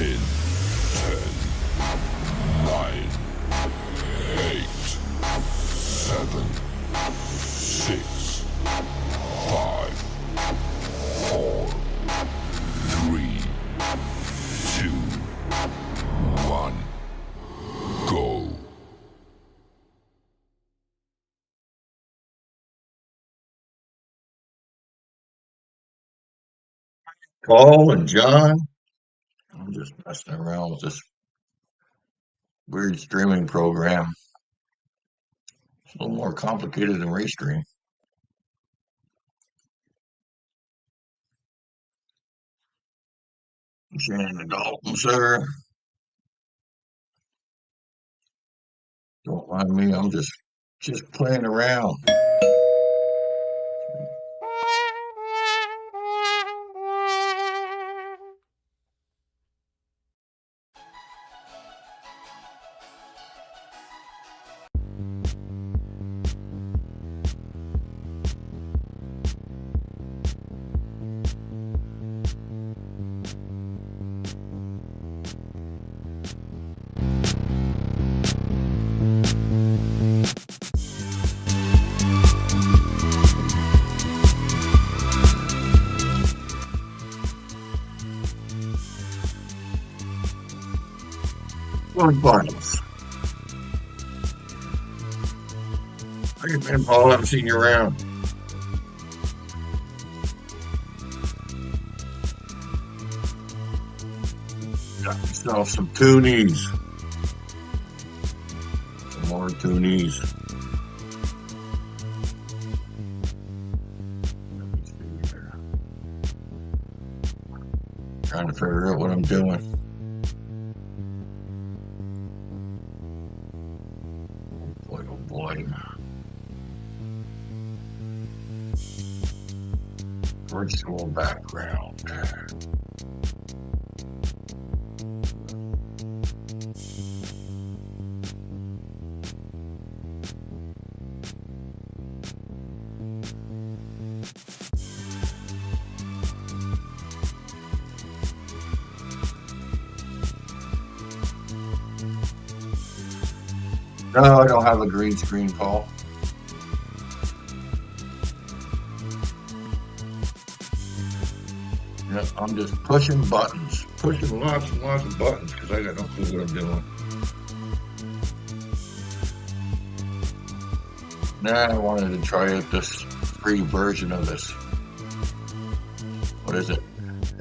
In 10, 9, 8, 7, 6, 5, 4, 3, 2, 1, go. Paul and John, I'm just messing around with this weird streaming program. It's a little more complicated than Restream. Shannon Dalton, sir. Don't mind me. I'm just playing around. What buttons? How you been, Paul? I haven't seen you around. Got yourself some toonies. Some more toonies. Let me see here. Trying to figure out what I'm doing. Boy, oh boy. Virtual background. No, I don't have a green screen, Paul. Yeah, I'm just pushing buttons, pushing lots and lots of buttons because I got no clue what I'm doing. Nah, I wanted to try out this free version of this. What is it?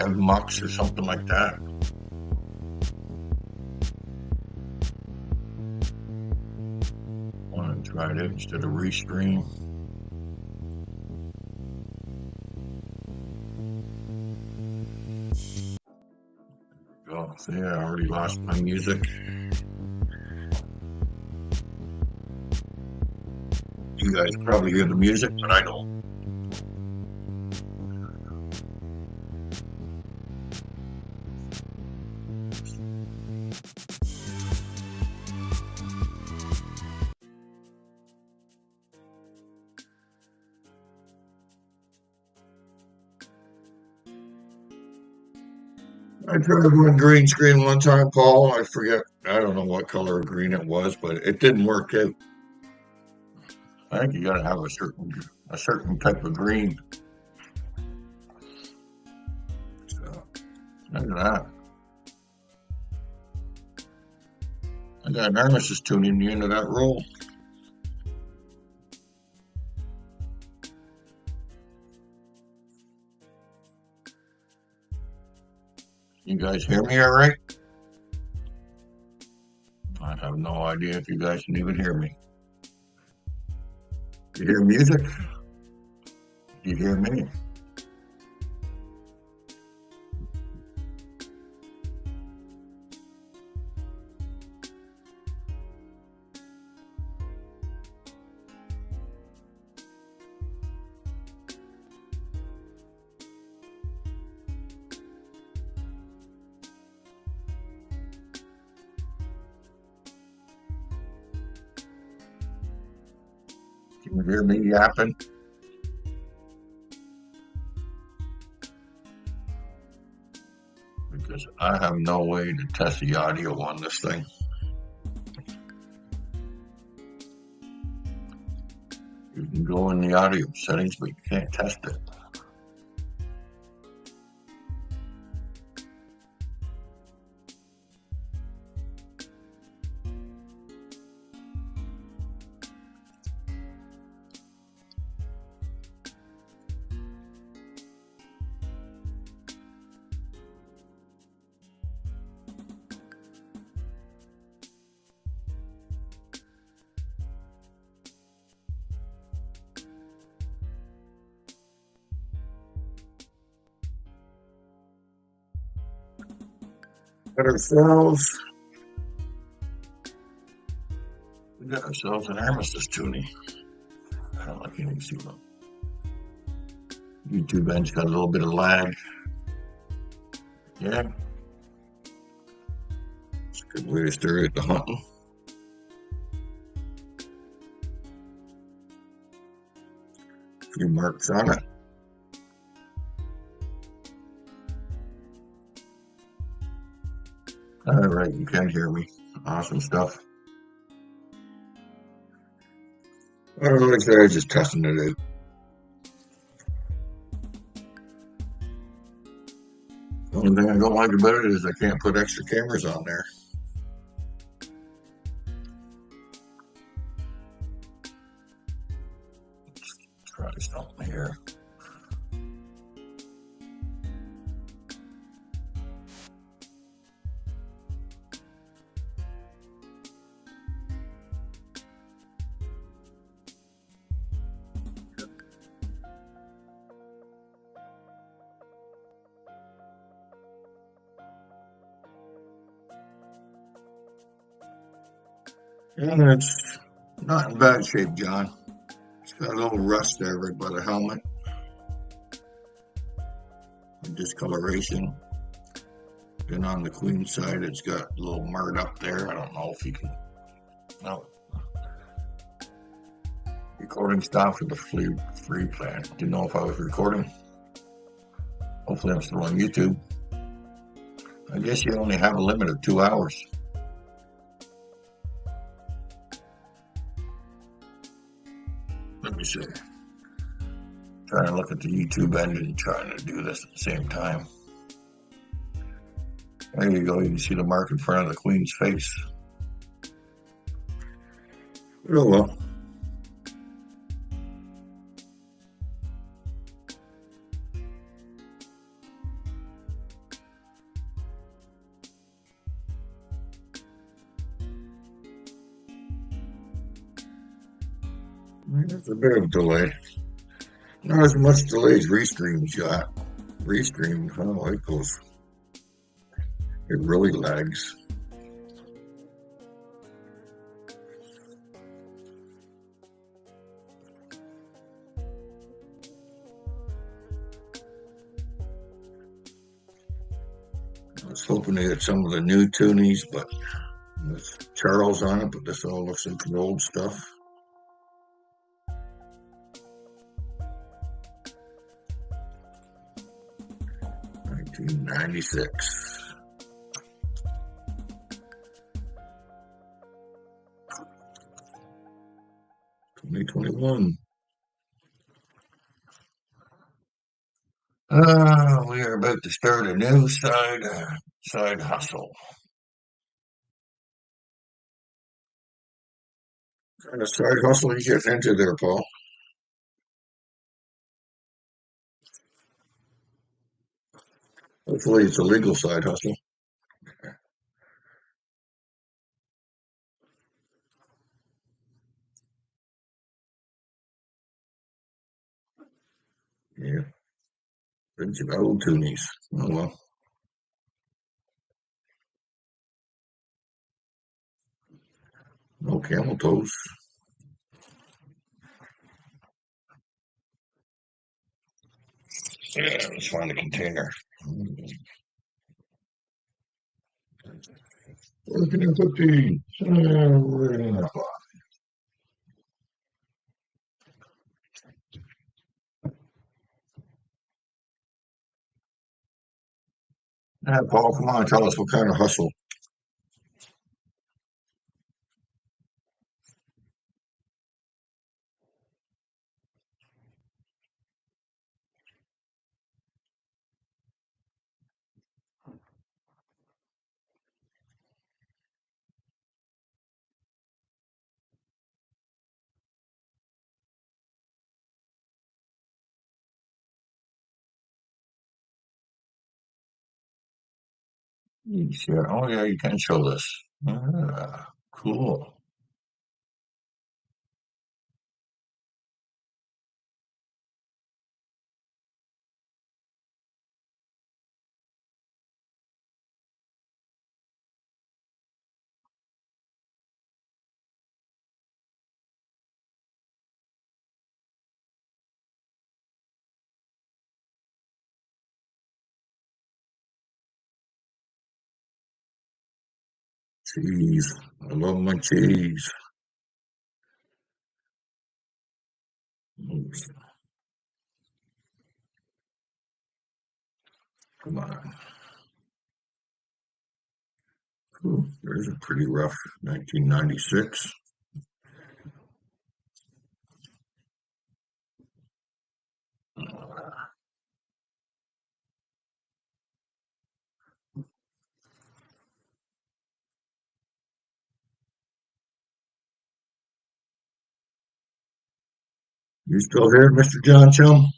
Mux or something like that. I want to try it instead of Restream. Oh, see, I already lost my music. You guys probably hear the music, but I don't. I tried to run green screen one time, Paul. I forget. I don't know what color of green it was, but it didn't work out. I think you got to have a certain type of green. So, look at that. I got Nemesis tuning me into that roll. You guys hear me all right? I have no idea if you guys can even hear me. You hear music? You hear me? Can you hear me yapping? Because I have no way to test the audio on this thing. You can go in the audio settings, but you can't test it. Got ourselves, we got ourselves an Armistice tuning. I don't like any see them. YouTube end's got a little bit of lag. Yeah. It's a good way to start at the hunting. A few marks on it. All right, you can hear me. Awesome stuff. Like I said, I was just testing it out. The only thing I don't like about it is I can't put extra cameras on there. Let's try something here. And it's not in bad shape, John. It's got a little rust there right by the helmet. Discoloration. Then on the queen side, it's got a little mark up there. I don't know if you can. No. Recording stopped for the free plan. Didn't know if I was recording. Hopefully, I'm still on YouTube. I guess you only have a limit of 2 hours. Let me see. Trying to look at the YouTube end and trying to do this at the same time. There you go. You can see the mark in front of the queen's face. Oh well. There's a bit of delay. Not as much delay as Restream's got. Restream, I don't like those. It really lags. I was hoping to get some of the new tunies, but with Charles on it, but this all looks like the old stuff. 1996. $2021. We are about to start a new side hustle. What kind of side hustle you get into there, Paul? Hopefully it's a legal side hustle. Yeah. Bunch of old toonies. Oh well. No camel toes. Yeah, let's find a container. Working in 15. Yeah, Paul, come on, tell us what kind of hustle. You share. Oh yeah, you can show this. Cool. Cheese. I love my cheese. Oops, come on. Ooh, there's a pretty rough 1996. You still here, Mr. John Chum?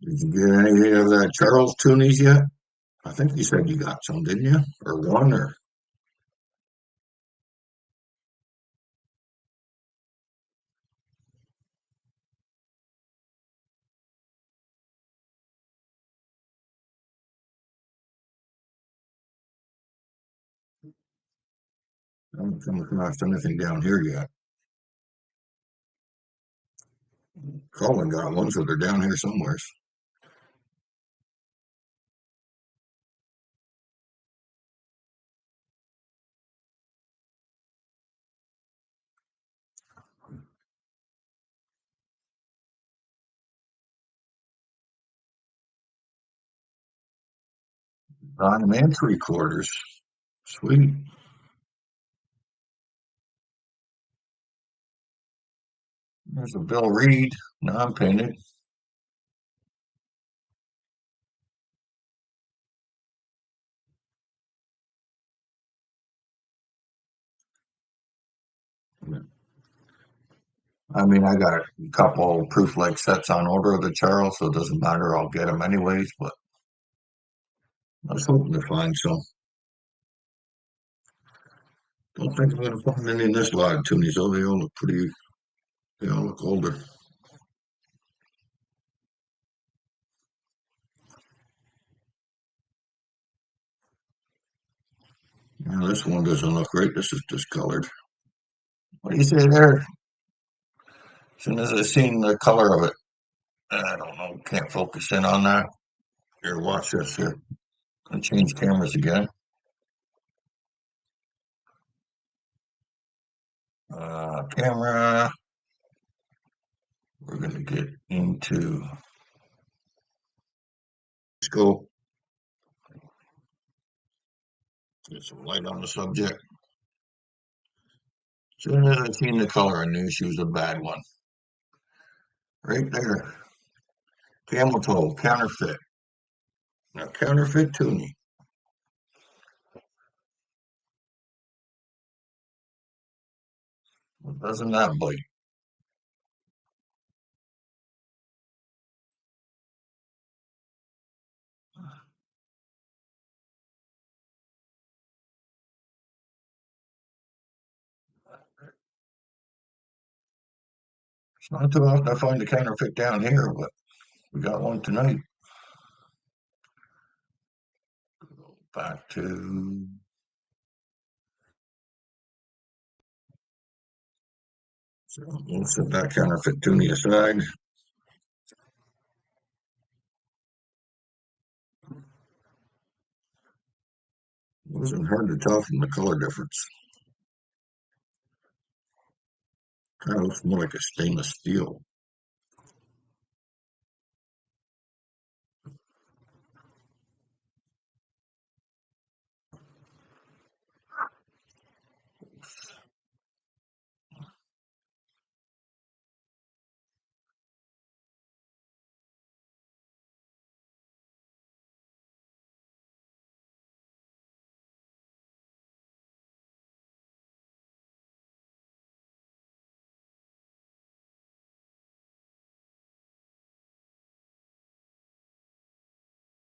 Did you get any of that Charles Toonies yet? I think you said you got some, didn't you? Or one, or I haven't come across anything down here yet. Colin got one, so they're down here somewhere. Dime and three quarters. Sweet. There's a Bill Reed, non-painted. I mean, I got a couple proof like sets on order of the Charles, so it doesn't matter. I'll get them anyways. But I was hoping to find some. Don't think I'm gonna find any in this lot of Toonies. Oh, they all look pretty. They all look older. Yeah, this one doesn't look great. This is discolored. What do you say there? As soon as I seen the color of it, I don't know. Can't focus in on that. Here, watch this. Here, gonna change cameras again. Camera. We're gonna get into scope. Get some light on the subject. As soon as I seen the color, I knew she was a bad one. Right there. Camel toe, counterfeit. Now, counterfeit Toonie. What doesn't that bite? It's not too often I find a counterfeit down here, but we got one tonight. Back to. So we'll set that counterfeit Toonie aside. wasn't hard to tell from the color difference. Kind of looks more like a stainless steel.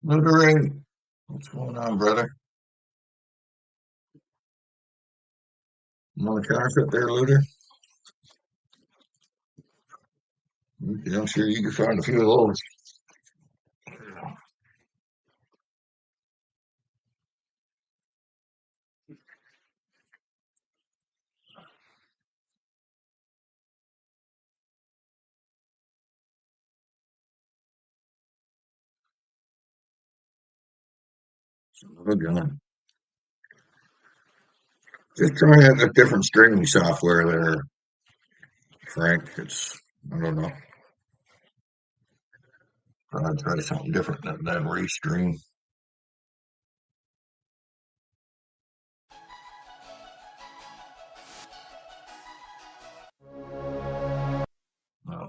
Looter, what's going on, brother? You want a counterfeit there, Looter? Okay, I'm sure you can find a few of those. Again, just trying a different streaming software there, Frank. I don't know. I'd try something different than Restream. Uh,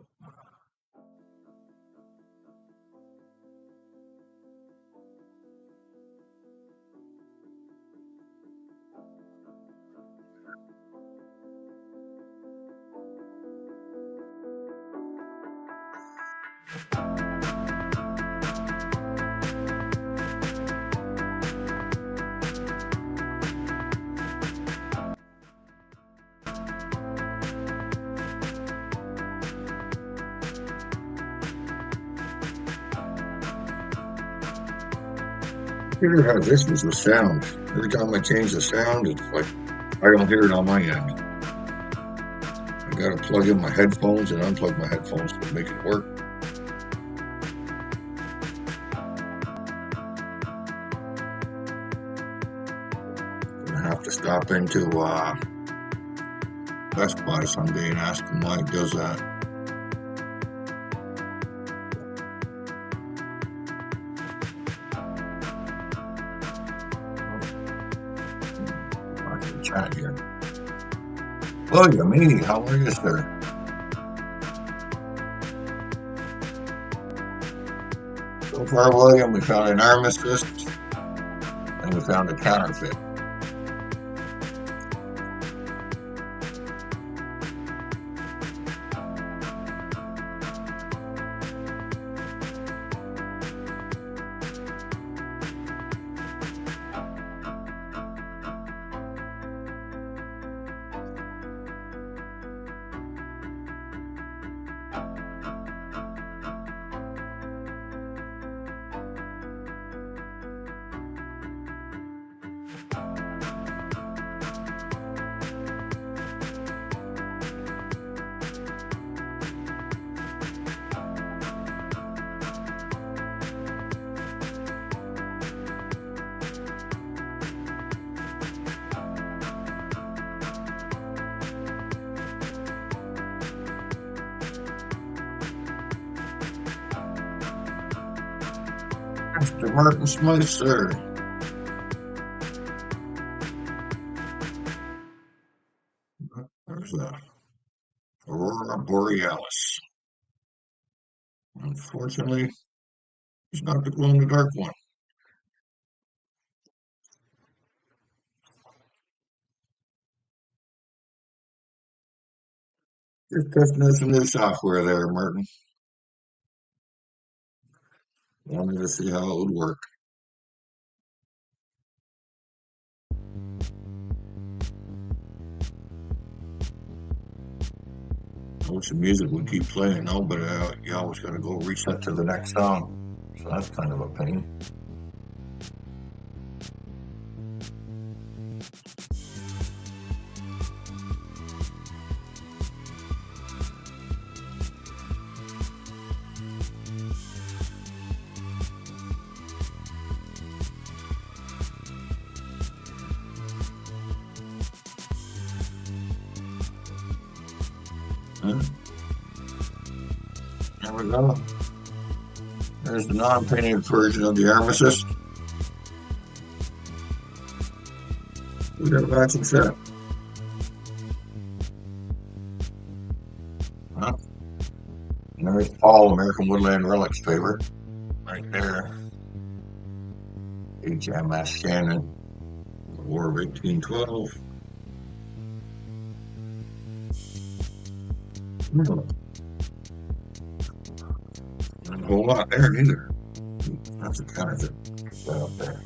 Computer has issues with sound. Every time I change the sound, it's like I don't hear it on my end. I gotta plug in my headphones and unplug my headphones to make it work. I have to stop into Best Buy someday and ask him why he does that. I can chat here. William, hey, how are you, sir? So far, William, we found an armistice and we found a counterfeit. Mr. Martin Smith, sir. There's a Aurora Borealis. Unfortunately, it's not the glow in the dark one. Just testing out some new software there, Martin. Wanted to see how it would work. I wish the music would keep playing, no, but you always got to go reset to the next song. So that's kind of a pain. There we go. There's the non-painted version of the Armistice. We got a matching set. Huh? And there's Paul, American Woodland Relics favorite. Right there. HMS Shannon, War of 1812. Not a whole lot there either. That's a counterfeit. Right up there.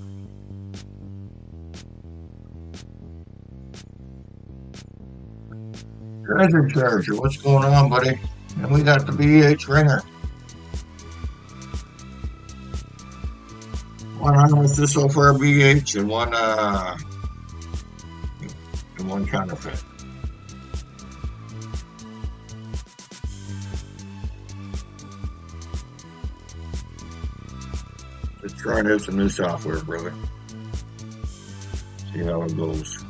Treasure Charger, what's going on, buddy? And we got the BH Ringer. One Armistice so far BH and one counterfeit. Just trying out some new software, brother. See how it goes.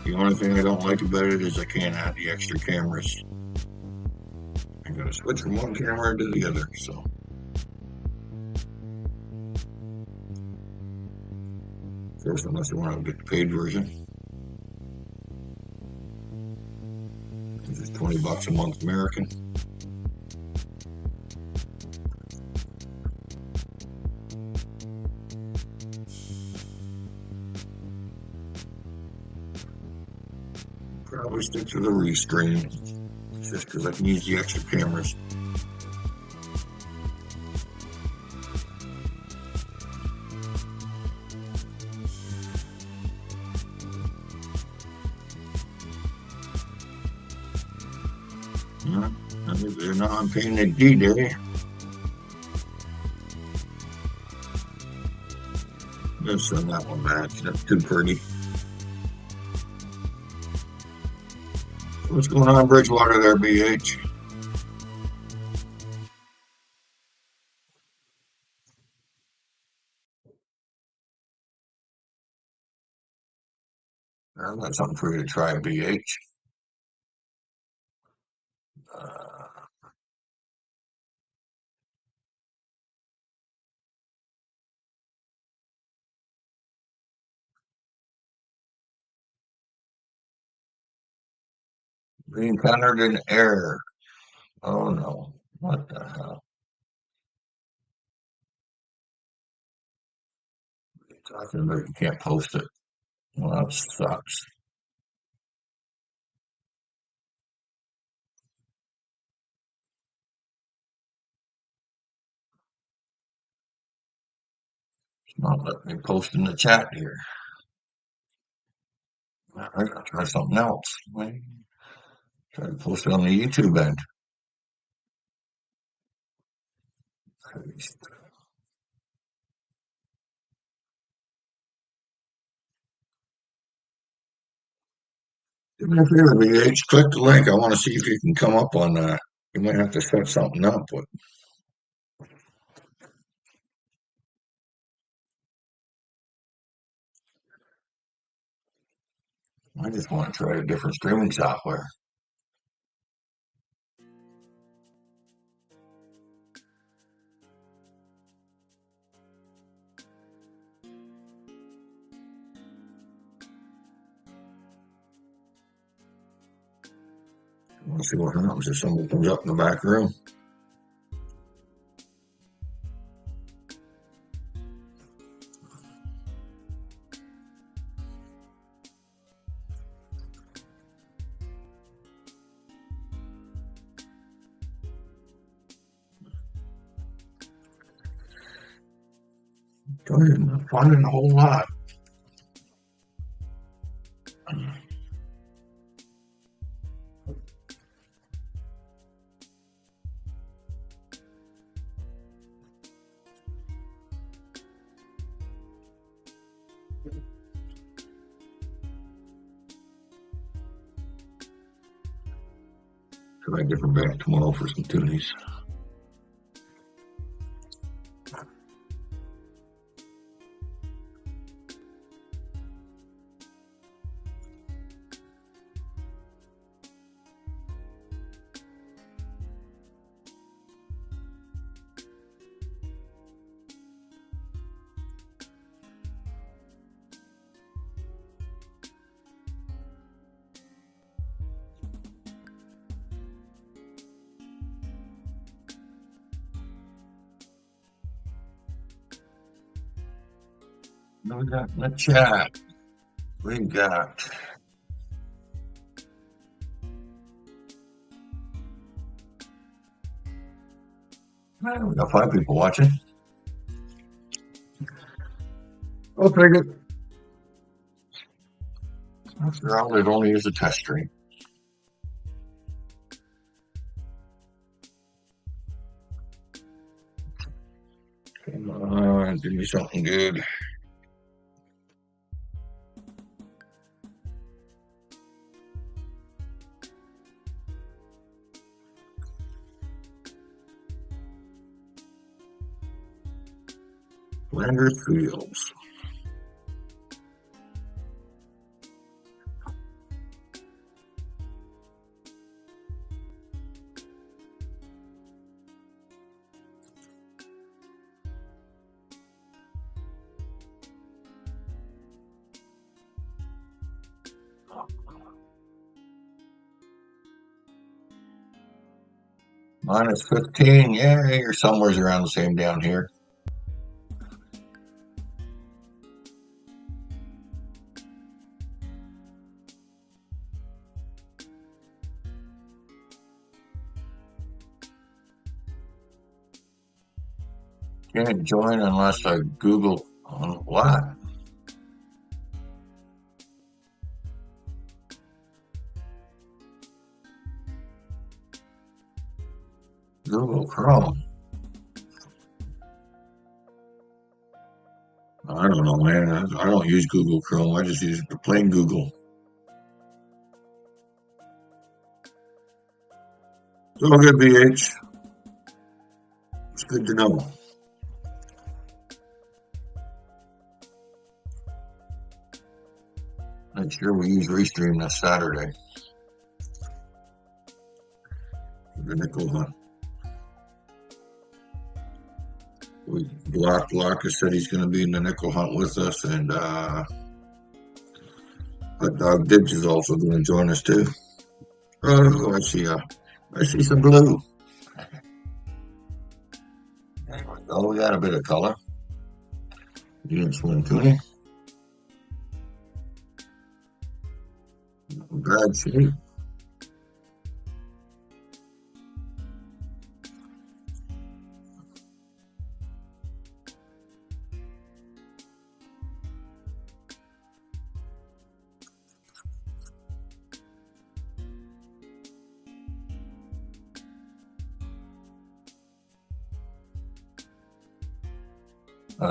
The only thing I don't like about it is I can't add the extra cameras. I'm gonna switch from one camera to the other, so. First, unless you want to get the paid version. This is $20 a month American. Probably stick to the restream, just because I can use the extra cameras. Yeah, they're non-painted D-Day. Let's send that one back. That's too pretty. What's going on, Bridgewater there, BH? I've got something for you to try, BH. We encountered an error. Oh no. What the hell? What are you talking about? You can't post it. Well, that sucks. It's not letting me post in the chat here. I gotta try something else. Try to post it on the YouTube end. Do me a favor, BH. Click the link. I want to see if you can come up on that. You might have to set something up, but I just want to try a different streaming software. I want to see what happens if someone comes up in the back room. Not finding a whole lot. Try a different bank tomorrow for some toonies. What we got in the chat? We got we got 5 people watching. I'll take it. After all, it only is a test stream. Come on, give me something good. Flanders Fields. Minus 15. Yeah, you're somewhere around the same down here. Can't join unless I Google on what? Google Chrome. I don't know, man. I don't use Google Chrome. I just use plain Google. It's all good, BH. It's good to know. Make sure we use Restream this Saturday. The nickel hunt. Block has said he's going to be in the nickel hunt with us, and Hot Dog Dibs is also going to join us too. Oh, I see some blue. There we go. We got a bit of color. Ian Swin Cooney. Brad Sheep.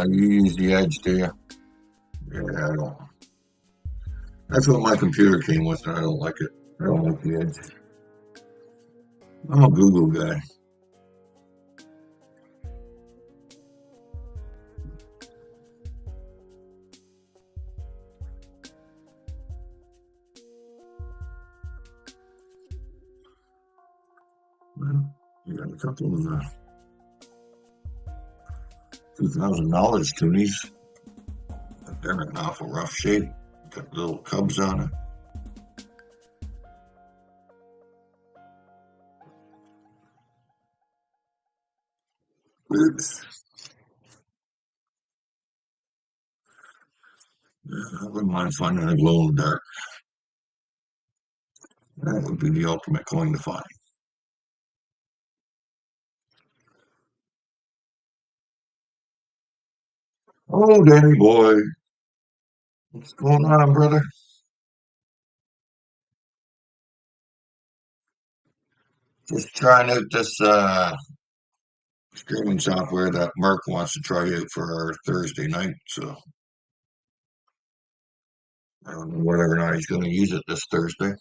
You use the Edge, do you? Yeah, I don't. That's what my computer came with, and I don't like it. I don't like the Edge. I'm a Google guy. Well, you got a couple of 2,000 knowledge toonies. They're in awful rough shape. Got little cubs on it. Oops. I wouldn't mind finding a glow in the dark. That would be the ultimate coin to find. Oh, Danny boy. What's going on, brother? Just trying out this streaming software that Mark wants to try out for our Thursday night. So I don't know whether or not he's going to use it this Thursday.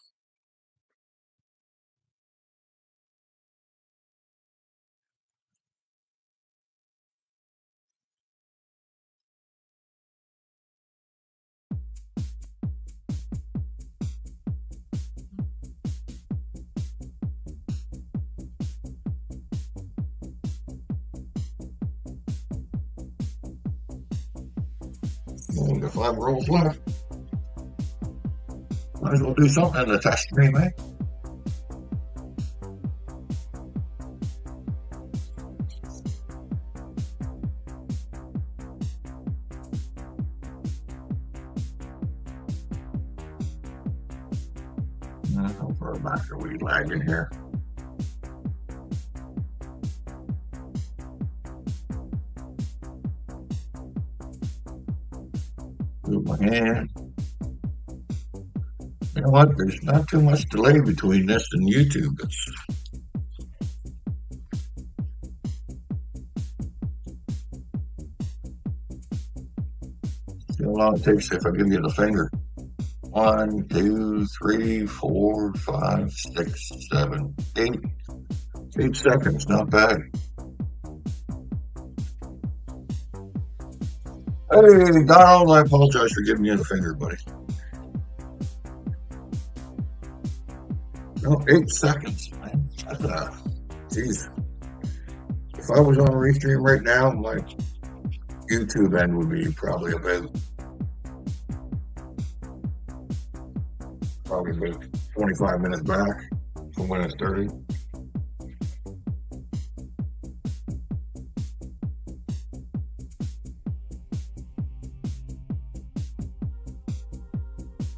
Only got 5 rolls left. Might as well do something in the test stream, eh? How far back are we lagging here? Move my hand. You know what? There's not too much delay between this and YouTube. See how long it takes if I give you the finger. 1, 2, 3, 4, 5, 6, 7, 8. 8 seconds, not bad. Hey, Donald, I apologize for giving you the finger, buddy. No, 8 seconds, man. Jeez. If I was on Restream right now, my YouTube end would be probably about 25 minutes back from when it started.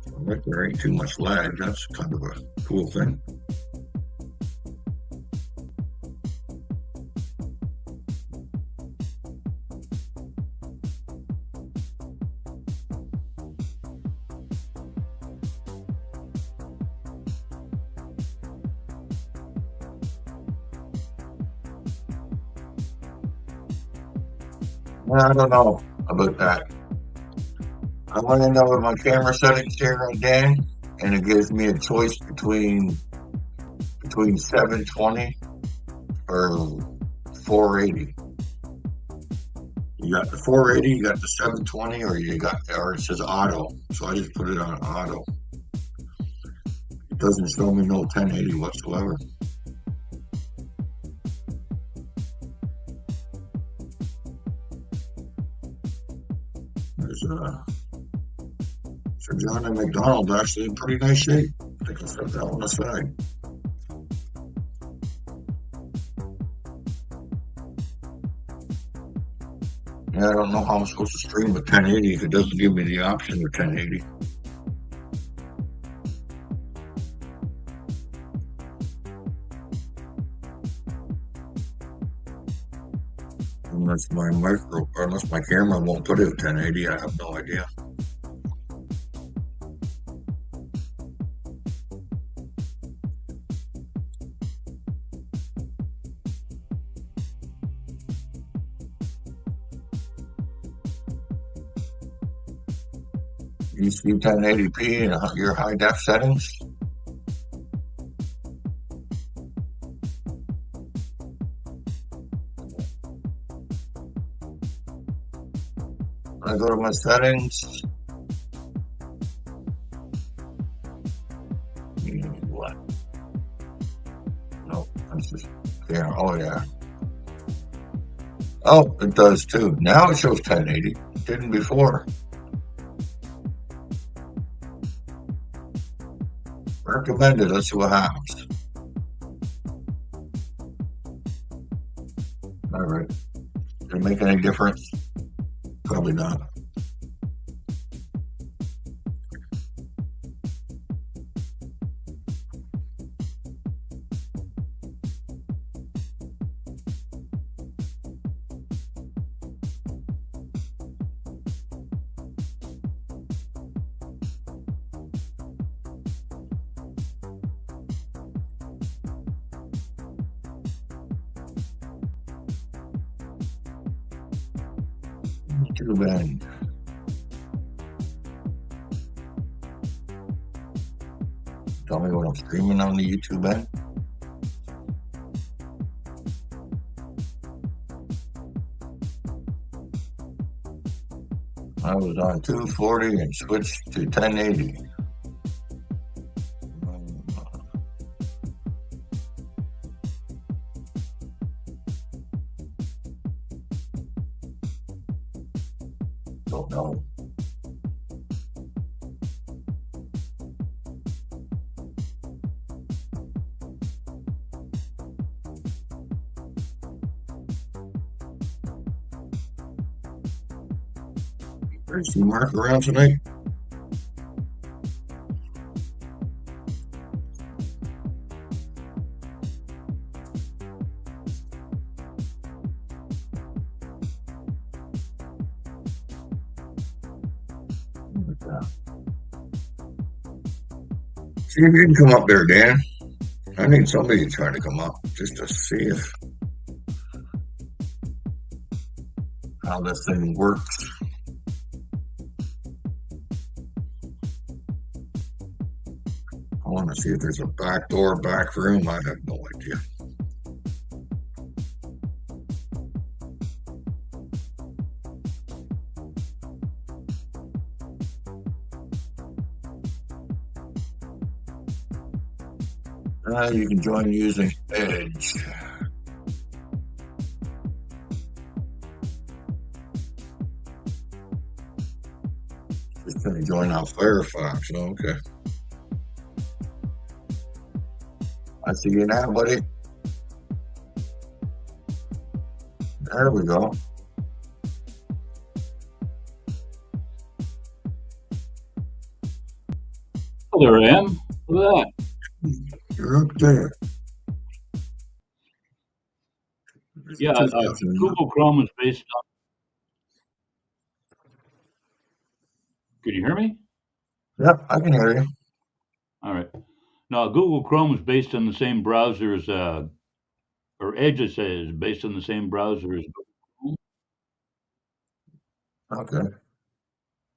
I think there ain't too much lag. That's kind of a cool thing. I don't know about that. I went in with my camera settings here on Dan, and it gives me a choice between 720 or 480. You got the 480, you got the 720, or it says auto. So I just put it on auto. It doesn't show me no 1080 whatsoever. There's Sir John and McDonald actually in pretty nice shape. I think I'll set that one aside. Yeah, I don't know how I'm supposed to stream with 1080 if it doesn't give me the option of 1080. Unless my camera won't put it at 1080, I have no idea. You see 1080p in your high def settings. I go to my settings. What? No, that's just, yeah, oh yeah. Oh, it does too. Now it shows 1080. It didn't before. Recommended. Let's see what happens. All right. Did it make any difference? Probably not. Too bad. Tell me what I'm streaming on the YouTube end. I was on 240 and switched to 1080. Don't know. There's some Mark around tonight. Yeah. See if you can come up there, Dan. I need somebody to try to come up just to see if how this thing works. I want to see if there's a back door, back room. I have no idea. You can join using Edge. Just going to join on Firefox. Okay. I see you now, buddy. There we go. Oh, there I am. Look at that. You're up there. Yeah, Google Chrome is based on. Can you hear me? Yep, I can hear you. All right. Now, Google Chrome is based on the same browser as, or Edge, it says, based on the same browser as Google Chrome. Okay.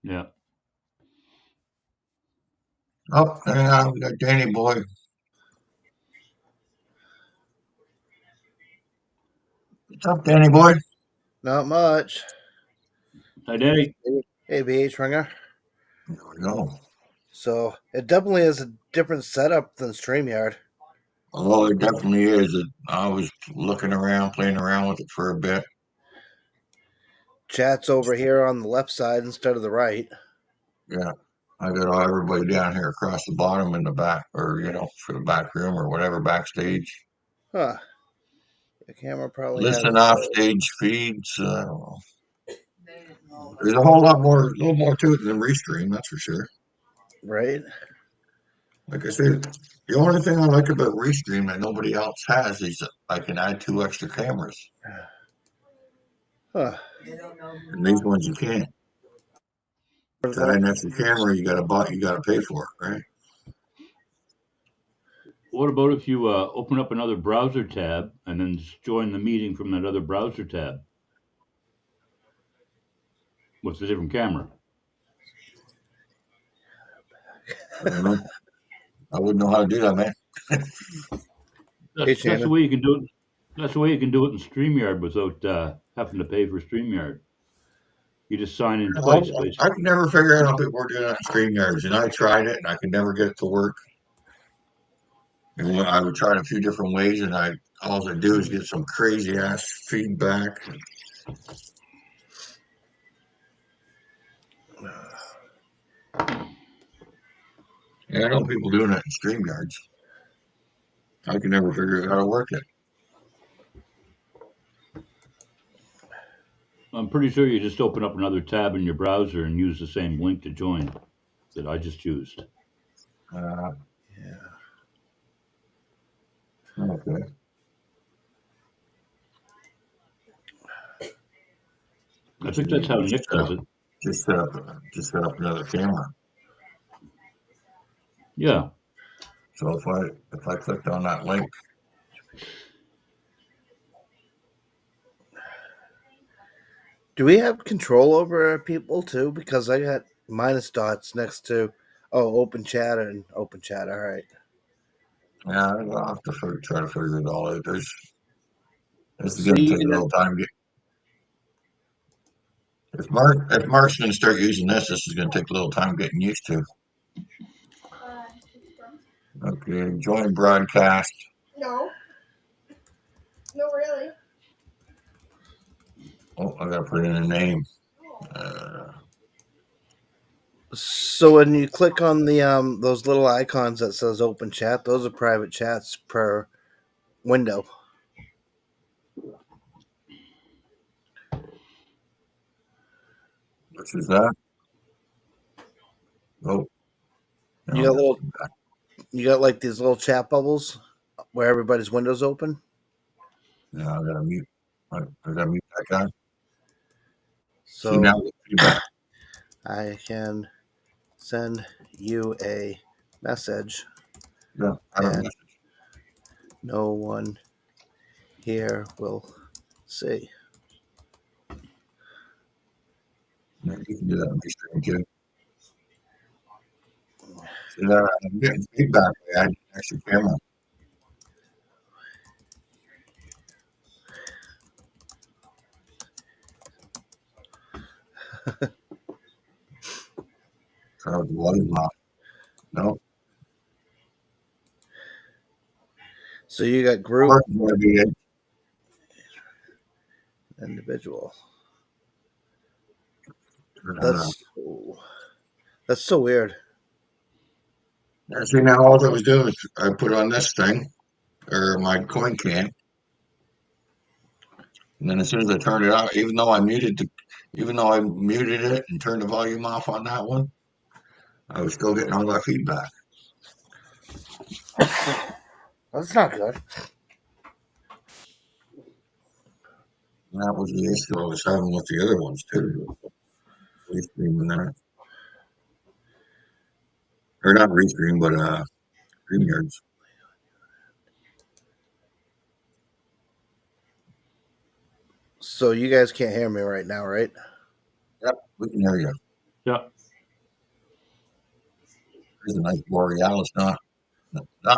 Yeah. Oh, hang on, we got Danny boy. What's up, Danny boy? Not much. Hi, Danny. Hey, BH Ringer. There we go. So it definitely is a different setup than StreamYard. Oh, it definitely is. I was looking around, playing around with it for a bit. Chat's over here on the left side instead of the right. Yeah. I got everybody down here across the bottom in the back, or, for the back room or whatever, backstage. Huh. The camera probably Listen off stage feeds. There's a little more to it than Restream, that's for sure. Right. Like I said, the only thing I like about Restream that nobody else has is I can add 2 extra cameras. Huh. And these ones you can't. To add an extra camera, you gotta pay for it, right? What about if you open up another browser tab and then just join the meeting from that other browser tab with a different camera? I don't know. I wouldn't know how to do that, man. That's the way you can do it. That's the way you can do it in StreamYard without having to pay for StreamYard. You just sign in twice, basically. I can never figure out how people are doing that in StreamYards, and I tried it, and I could never get it to work. And I would try it a few different ways, and all I do is get some crazy ass feedback. Yeah, I know people doing that in StreamYards. I can never figure out how to work it. I'm pretty sure you just open up another tab in your browser and use the same link to join that I just used. Yeah. Okay. I think that's how Nick does it. Just set up another camera. Yeah. So if I clicked on that link. Do we have control over our people too? Because I got minus dots next to open chat and open chat. All right. Yeah, I'll have to try to figure it all out. This is going to take a little time. If Mark's going to start using this is going to take a little time getting used to. Okay, join broadcast. No, really. Oh, I got to put in a name. So when you click on the those little icons that says open chat, those are private chats per window. Which is that? Oh, no, you got like these little chat bubbles where everybody's windows open. Yeah, I gotta mute. I gotta mute that guy. So now I can send you a message. Yeah, I don't And know. no one here will see. Yeah, you can do that on Restream too. See that? I'm getting feedback. I had an extra camera. Turn the volume off. No, So you got group, or it's gonna be it. individual. Turn that on. That's so weird. Yeah, see now all I was doing is I put on this thing or my coin can, and then as soon as I turned it on, even though I muted it and turned the volume off on that one, I was still getting all that feedback. That's not good. And that was the issue I was having with the other ones too. Restream and that, or not Restream, but StreamYards. So you guys can't hear me right now, right? Yep, we can hear you. Yeah. There's a nice borealis, not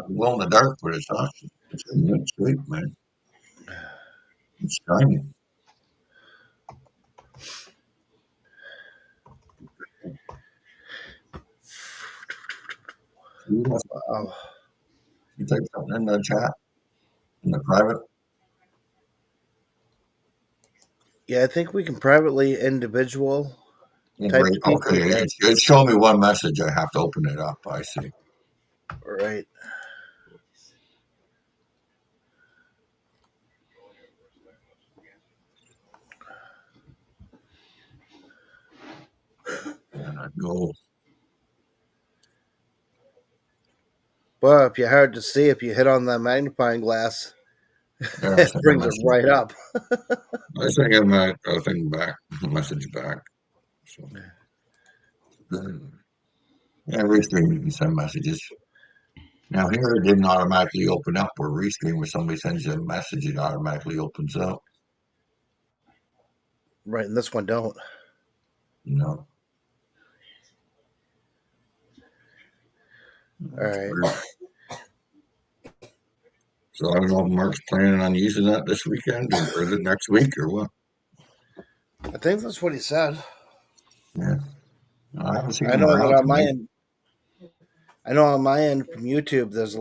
glow in the dark, but it's awesome. It's a good sleep, man. It's shiny. Wow. You type something in the chat, in the private. Yeah, I think we can privately individual Yeah, type right. to people. Okay, it's showing me one message. I have to open it up. I see. Right. And I go. Well, if you're hard to see, if you hit on that magnifying glass, Yeah, I it sent a brings it message. right up. I sent him a thing back, a message back. So, yeah, Restream, you can send messages. Now here it didn't automatically open up. Where Restream, where somebody sends you a message, it automatically opens up. Right, and this one don't. You know. All right. Weird. So I don't know if Mark's planning on using that this weekend or the next week or what. I think that's what he said. Yeah, I haven't seen I him know that around on my tonight. end. I know on my end from YouTube, there's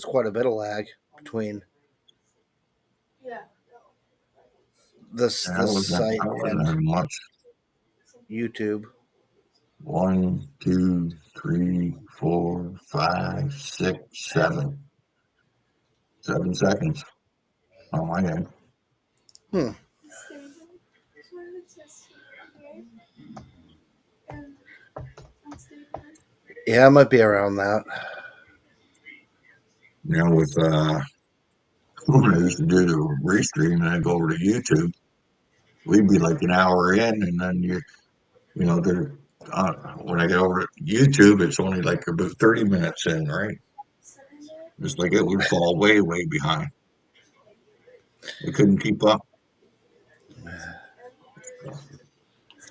quite a bit of lag between this Yeah, I site wasn't and hearing much. YouTube. 1, 2, 3, 4, 5, 6, 7. 7 seconds on my end. Hmm. Yeah, it might be around that. You know, with when I used to do the restream and then go over to YouTube, we'd be like an hour in, and then there. When I get over to YouTube, it's only like about 30 minutes in, right? Just like it would fall way, way behind. We couldn't keep up.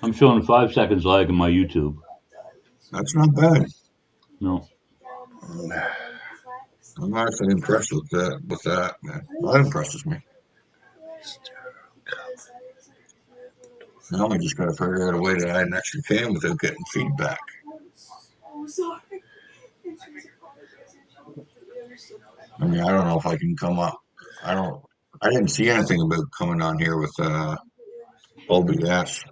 I'm showing 5 seconds lag in my YouTube. That's not bad. No. I'm actually impressed with that, man. That impresses me. Now I just gotta figure out a way to add an extra cam without getting feedback. I mean, I don't know if I can come up. I didn't see anything about coming on here with OBS.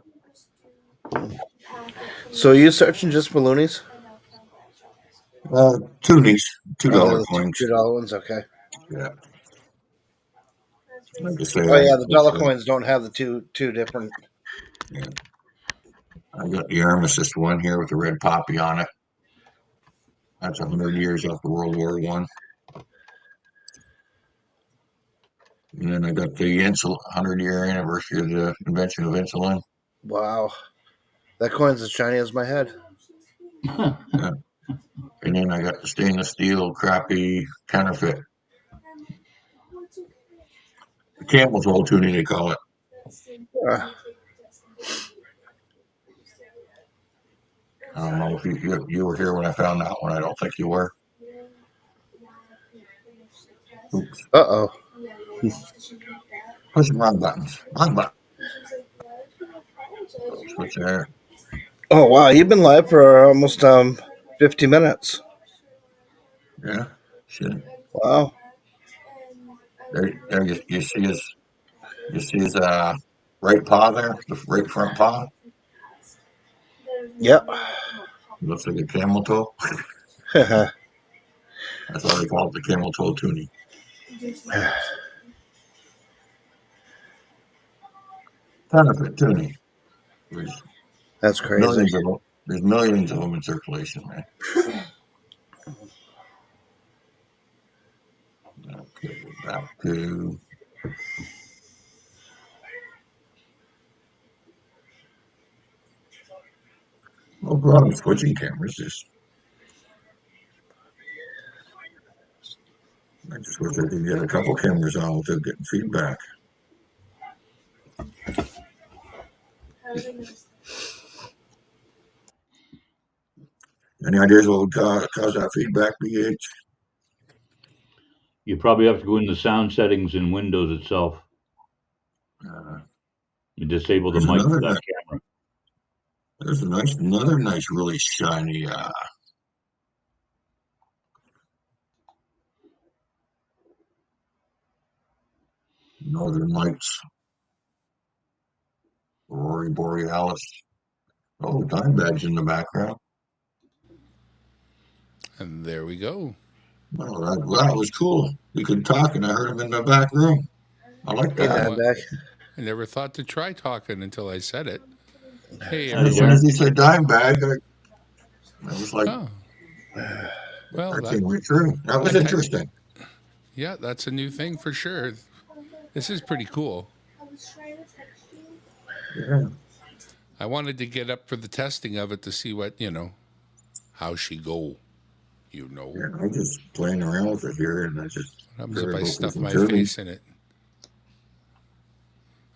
So are you searching just for loonies? $2 Oh, the coins. $2 ones. Okay. Yeah. Like I say, Oh yeah, the dollar coins don't have the two different. yeah. I got the Armistice one here with the red poppy on it. That's 100 years after World War I. And then I got the 100-year anniversary of the invention of insulin. Wow, that coin's as shiny as my head. Yeah. And then I got the stainless steel crappy counterfeit. The Campbell's Old Tuning, they call it. Uh, I don't know if you were here when I found that one. I don't think you were. Oops. oh. Push the wrong buttons. Wrong button. Switch there. Oh wow, you've been live for almost 50 minutes. Yeah. Shit. Wow. There you see his right paw there, the right front paw. Yep. Looks like a camel toe. That's why they call it the camel toe tuning. Counterfeit tuning. There's That's crazy. millions of them. There's millions of them in circulation, man. Okay, back to no problem switching cameras. I just wish I could get a couple cameras on without getting feedback. Any ideas what would cause that feedback, BH? You probably have to go into sound settings in Windows itself. You disable the There's mic for another that nice, camera. there's another nice, really shiny Northern Lights, Aurora Borealis. Oh, time badge in the background. And there we go. Well, that was cool. We could talk, and I heard him in the back room. I like Hey, that. Dimebag. I never thought to try talking until I said it. Hey, Howdy, As soon as everyone. he said dime bag, I was like, Oh, well, that came right through. That was I- interesting. yeah, that's a new thing for sure. This is pretty cool. Yeah. I wanted to get up for the testing of it to see what, how she go. Yeah, I'm just playing around with it here, and I just What happens if I hopefully stuff some my tuning. face in it?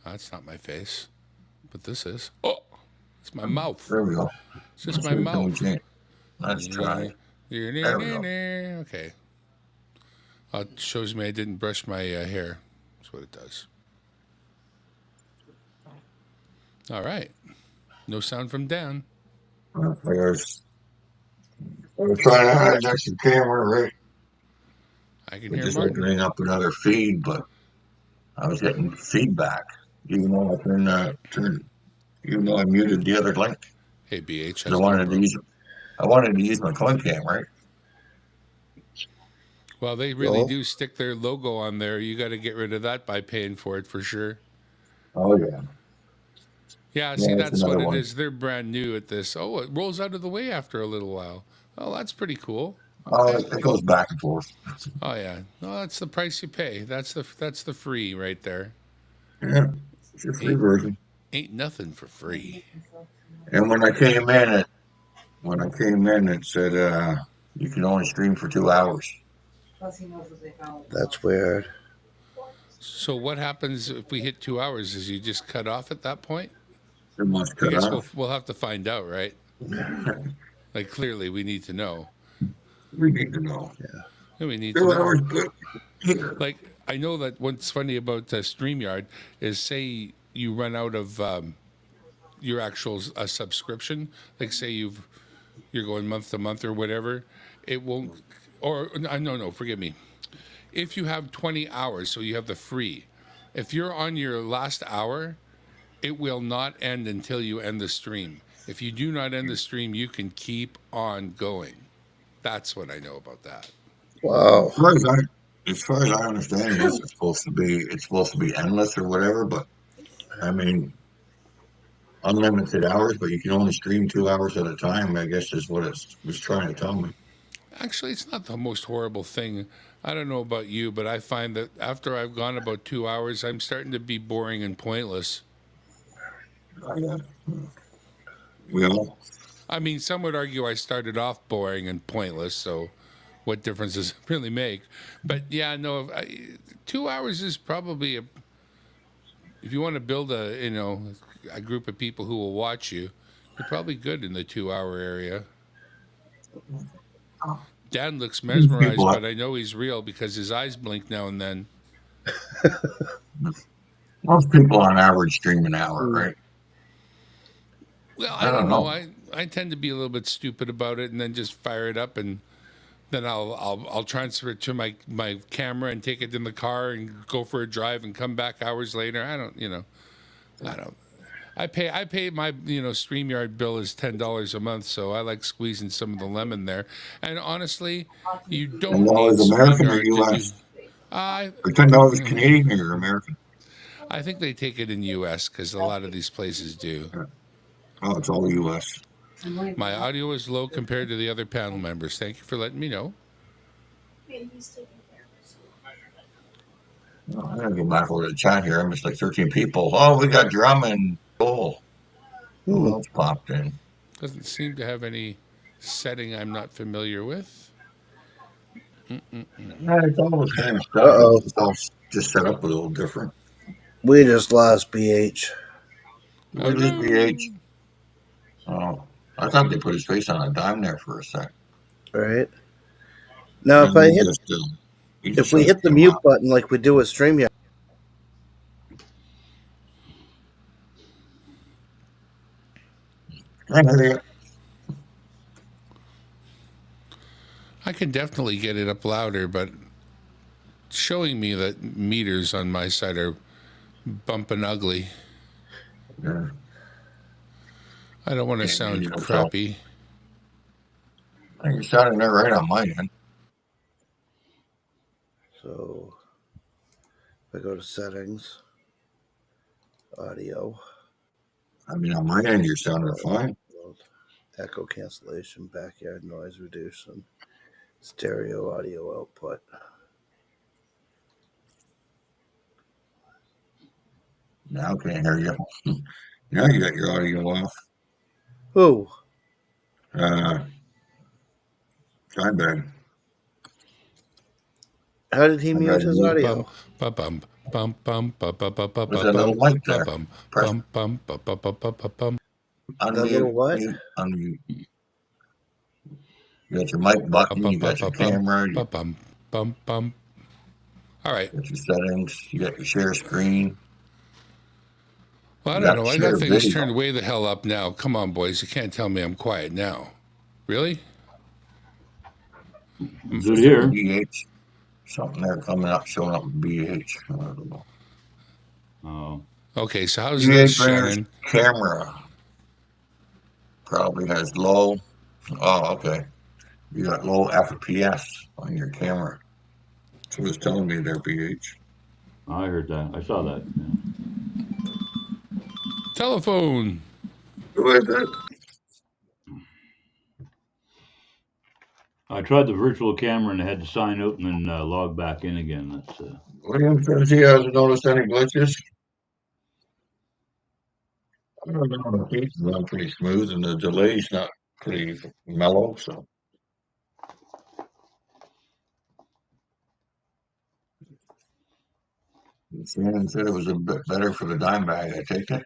That's not my face, but this is. Oh, it's my mouth. There we go. It's just my Let's see, can we mouth. change? Let's try. There There we go. Okay. It shows me I didn't brush my hair. That's what it does. All right. No sound from Dan. I was trying to add an extra camera, right? I can We're hear just Martin. opening up another feed, but I was getting feedback, even though even though I muted the other link. Hey, BH. 'Cause I wanted to use my coin cam, right? Well, they really Well. do stick their logo on there. You got to get rid of that by paying for it for sure. Oh yeah. Yeah, see, that's that's what another it one. is. They're brand new at this. Oh, it rolls out of the way after a little while. Oh, that's pretty cool. Oh, it goes back and forth. Oh yeah, no, that's the price you pay. That's the free right there. Yeah, it's your free version. Ain't nothing for free. And when I came in, it said you can only stream for 2 hours. That's weird. So what happens if we hit 2 hours? Is you just cut off at that point? It must I cut guess off. we'll have to find out, right? Like clearly, we need to know. We need to know. Yeah, we need to 2 know. hours, good. Like I know that what's funny about StreamYard is say you run out of your actual subscription. Like say you're going month to month or whatever, it won't. Or no, forgive me. If you have 20 hours, so you have the free. If you're on your last hour, it will not end until you end the stream. If you do not end the stream, you can keep on going. That's what I know about that. Wow. As far as I understand this, it's supposed to be endless or whatever, but I mean unlimited hours, but you can only stream 2 hours at a time, I guess is what it was trying to tell me. Actually, it's not the most horrible thing. I don't know about you, but I find that after I've gone about 2 hours, I'm starting to be boring and pointless. Well, I mean, some would argue I started off boring and pointless, so what difference does it really make? But yeah, no, 2 hours is probably if you want to build a group of people who will watch you, you're probably good in the 2 hour area. Dan looks mesmerized, but I know he's real because his eyes blink now and then. Most people on average stream an hour, right? Well, I I don't don't know. know. I tend to be a little bit stupid about it, and then just fire it up, and then I'll transfer it to my camera and take it in the car and go for a drive and come back hours later. I don't. I pay my StreamYard bill is $10 a month, so I like squeezing some of the lemon there. And honestly, you don't need $10 American or StreamYard to do. US? I Or $10 Canadian or American? I think they take it in US because a lot of these places do. Oh, it's all US. My audio is low compared to the other panel members. Thank you for letting me know. Oh, I gotta go back over to the chat here. I missed like 13 people. Oh, we got Drum and Joel. Who else popped in? Doesn't seem to have any setting I'm not familiar with. Yeah, it's all the same stuff. Uh-oh. It's all just set up a little different. We just lost BH. Where's this BH? Oh, I thought they put his face on a dime there for a sec. Right. Now, And he just, he if just we says, hit the "Come mute out." button like we do with StreamYard, I hear you. I can definitely get it up louder, but showing me that meters on my side are bumping ugly. Yeah. I don't want to sound crappy. I think you're sounding there right on my end. so if I go to settings, audio, I mean, on my end, you're sounding fine. echo cancellation, backyard noise reduction, stereo audio output. Now I can't hear you. Now you got your audio off. Who? Dimebag. How did he I mute got his you. audio? Bum bum bum bum bum bum bum bum There's a little mic there. bum Press bum bum bum bum bum bum bum. That little unmute, what? mute, unmute. You got your mic button, you got your camera, you Bum bum bum. All right. got your settings, you got your share screen. Well, I You don't got know. I share got things video. turned way the hell up now. Come on, boys. You can't tell me I'm quiet now. Really? Good here. BH. Something there coming up, showing up with BH. I don't know. Oh, Okay, so how's this, Shannon? Camera probably has low. Oh, okay. You got low FPS on your camera. So it's telling me they're BH. I heard that. I saw that. Yeah. Telephone. Who is it? I tried the virtual camera and I had to sign out and then log back in again. That's William says he hasn't noticed any glitches. I don't know. The piece is not pretty smooth and the delay's not pretty mellow. So Shannon said it was a bit better for the dime bag. I take it.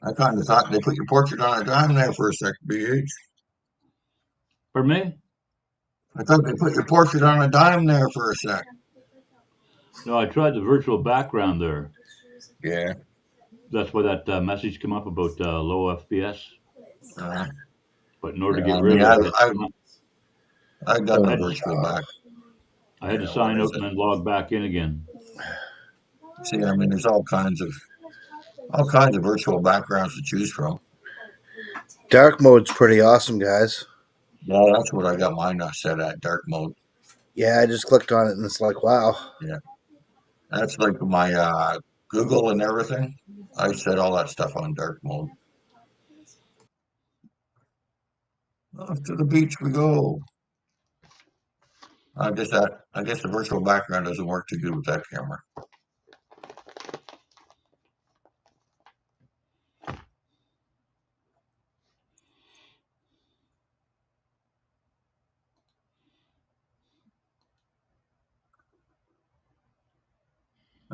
I kind of thought they put your portrait on a dime there for a second, BH. pardon me? I thought they put your portrait on a dime there for a sec. No, I tried the virtual background there. Yeah. That's why that message came up about low FPS. But in order to Yeah, get I rid mean, of it, I've done the virtual back. I had to Yeah, sign what out is and it? then log back in again. See, I mean, there's all kinds of virtual backgrounds to choose from. Dark mode's pretty awesome, guys. Yeah, that's what I got mine set at, dark mode. Yeah, I just clicked on it and it's like, wow. Yeah, that's like my Google and everything. I set all that stuff on dark mode. Off to the beach we go. I guess the virtual background doesn't work too good with that camera.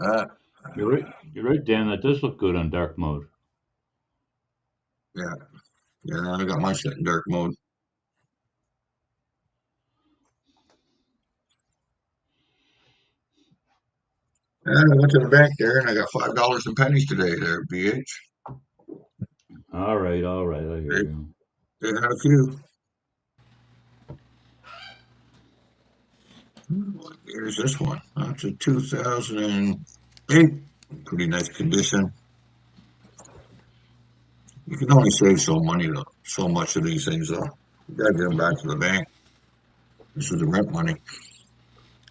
Uh, You're right. You're right, Dan. That does look good on dark mode. yeah, yeah, I got my set in dark mode. And I went to the bank there and I got $5 in pennies today there, BH. All right, all right. I hear They, you. they had a few. Here's this one. That's a 2008. Pretty nice condition. You can only save so money though, so much of these things though. You gotta get them back to the bank. This is the rent money.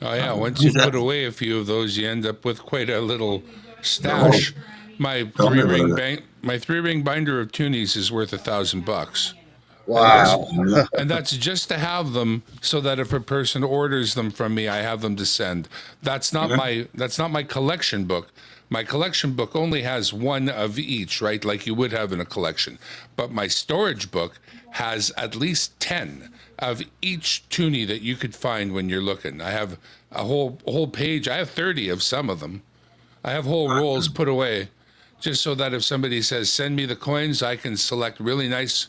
Oh yeah, once you Who's that? put away a few of those, you end up with quite a little Oh, stash. My tell me three about ring it. bank, my 3 ring binder of toonies is worth $1,000, and that's Wow. and that's just to have them so that if a person orders them from me, I have them to send. That's not my collection book. My collection book only has one of each, right? Like you would have in a collection. But my storage book has at least 10 of each toonie that you could find when you're looking. I have a whole page. I have 30 of some of them. I have whole rolls put away just so that if somebody says, send me the coins, I can select really nice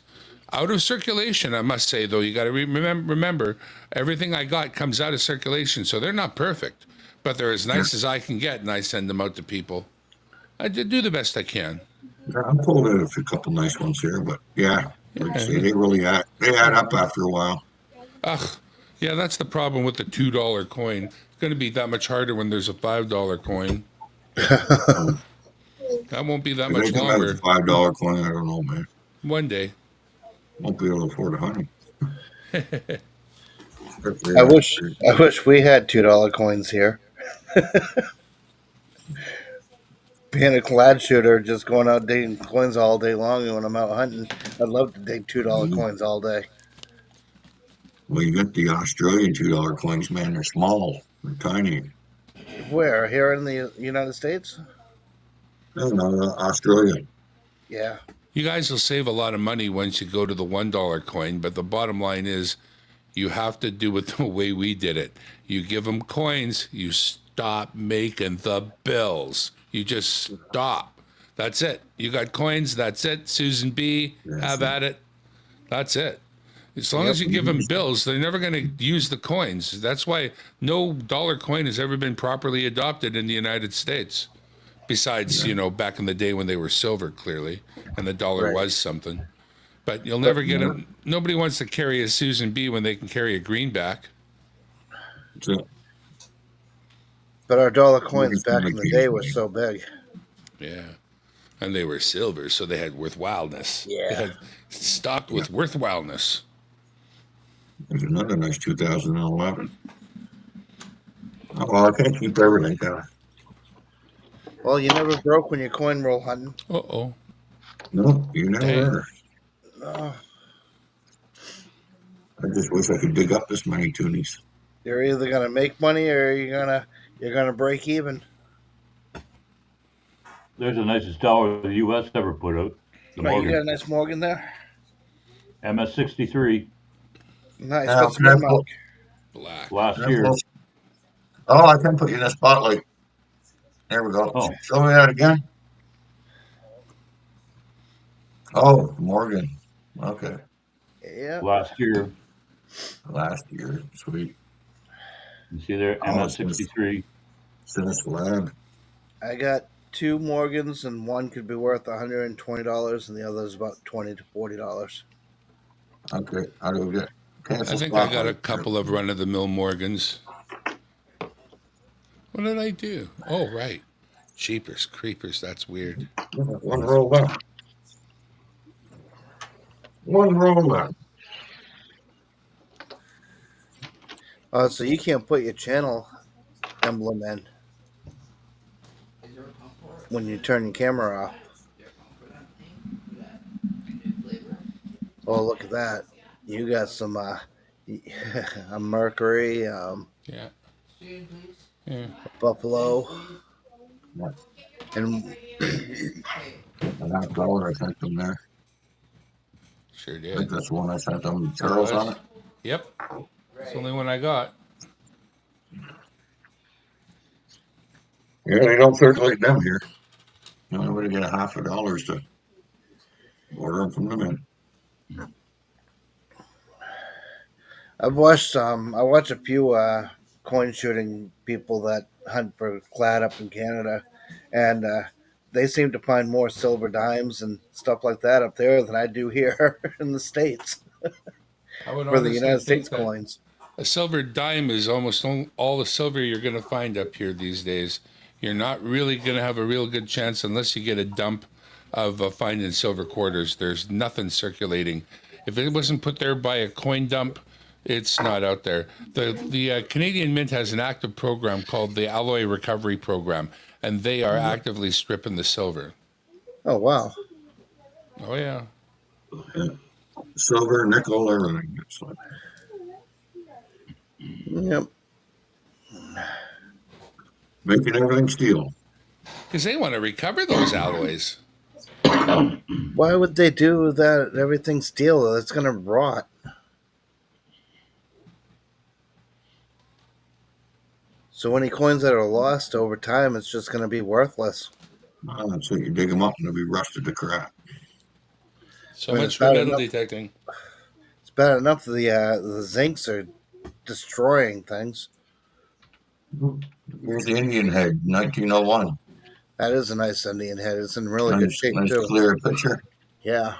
out of circulation. I must say, though, you got to remember, everything I got comes out of circulation, so they're not perfect, but they're as nice as I can get, and I send them out to people. I do the best I can. Yeah, I'm pulled out a couple nice ones here, but yeah, like I say, Yeah. they add up after a while. Ugh. Yeah, that's the problem with the $2 coin. It's going to be that much harder when there's a $5 coin. Um, That won't be that if they much come out with a longer. $5 coin, I don't know, man. One day. Won't be able to afford a honey. I wish we had $2 coins here. Being a clad shooter, just going out digging coins all day long, and when I'm out hunting, I'd love to dig $2 coins all day. Well, you got the Australian $2 coins, man. They're small, they're tiny. Where? Here in the United States? No, no, Australian. Yeah. You guys will save a lot of money once you go to the $1 coin, but the bottom line is you have to do it the way we did it. You give them coins, you stop making the bills. You just stop. That's it. You got coins, that's it. Susan B, have at it. That's it. As long as you give them bills, they're never going to use the coins. That's why no dollar coin has ever been properly adopted in the United States. Besides, back in the day when they were silver, clearly, and the dollar Right. was something. But you'll never get a. Nobody wants to carry a Susan B when they can carry a greenback. That's it. But our dollar coins back in the day were so big. Yeah. And they were silver, so they had worthwhileness. They Yeah. had stocked with worthwhileness. There's another nice 2011. Oh, well, I can't keep everything, can I? Well, you never broke when you're coin roll hunting. Uh-oh. No, you never Dang. are. No. I just wish I could dig up this many toonies. You're either gonna make money or you're gonna break even. There's the nicest dollar the U.S. ever put out. The Right, you got a Morgan nice Morgan there. MS-63 Nice. Now, What's the can I good mark? Black. last Can I year. pull- Oh, I can put you in a spotlight. There we go. Oh. Show me that again. Oh, Morgan. Okay. Yeah. Last year. Last year. Sweet. You see there, Oh, it's MS-63. Sinis Lab. I got 2 Morgans, and one could be worth $120, and the other is about $20 to $40. Okay. How do we get cancel I think I got a spotlight? couple of run-of-the-mill Morgans. What did I do? Oh, right. Jeepers creepers. That's weird. One roll left. One roll left. So you can't put your channel emblem in when you turn your camera off. Oh, look at that! You got some a Mercury, Yeah. Yeah. Buffalo, Yeah. and And that dollar I sent them there. Sure I think did. that's the one I sent them. Charles on it. Yep. It's the only one I got. Yeah, they don't circulate them here. I'm going to get $50 to order them from the mint. I watch a few coin shooting people that hunt for clad up in Canada, and they seem to find more silver dimes and stuff like that up there than I do here in the States I would for the honestly United States think that coins. a silver dime is almost all the silver you're going to find up here these days. You're not really going to have a real good chance unless you get a dump of finding silver quarters. There's nothing circulating. If it wasn't put there by a coin dump, it's not out there. The Canadian Mint has an active program called the Alloy Recovery Program, and they are actively stripping the silver. Oh wow! Oh yeah. Yeah. Silver, nickel, everything. It's like, Yep. making everything steel. Because they want to recover those alloys. Why would they do that? Everything's steel. It's gonna rot. So any coins that are lost over time, it's just gonna be worthless. So you dig them up and they'll be rusted to crap. So I mean, much it's for bad metal enough. detecting. It's bad enough the zincs are destroying things. Here's the Indian head, 1901. That is a nice Indian head. It's in really good shape Nice too. clear picture. Yeah.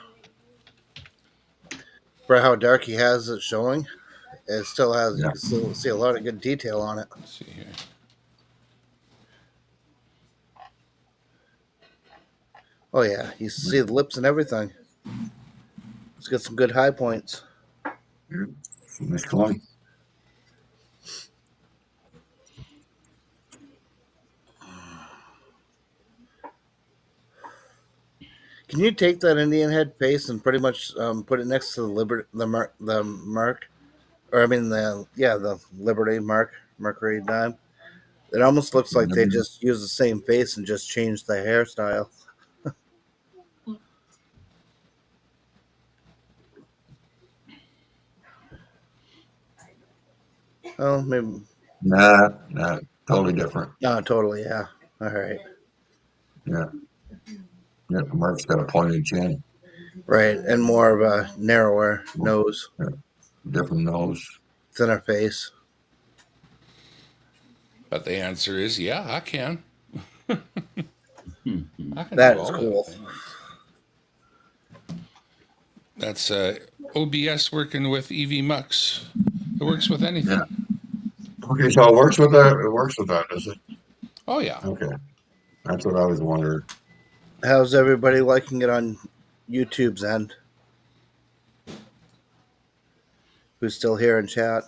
For how dark he has it showing, it still has. You Yeah. can still see a lot of good detail on it. Let's see here. Oh yeah, you see the lips and everything. It's got some good high points. Yeah. Nice coin. Can you take that Indian head face and pretty much put it next to the mark, or I mean the Liberty mark Mercury dime? It almost looks like they just use the same face and just changed the hairstyle. Oh, maybe. Nah, totally different. No, totally. Yeah. All right. Yeah. Yeah, Mark's got a pointed chin, Right, and more of a narrower nose, different nose. thinner face. But the answer is, yeah, I can. I can That do is all cool. things. That's OBS working with EV Mux. It works with anything. Yeah. Okay, so it works with that. It works with that, does it? Oh yeah. Okay, that's what I was wondering. How's everybody liking it on YouTube's end? Who's still here in chat?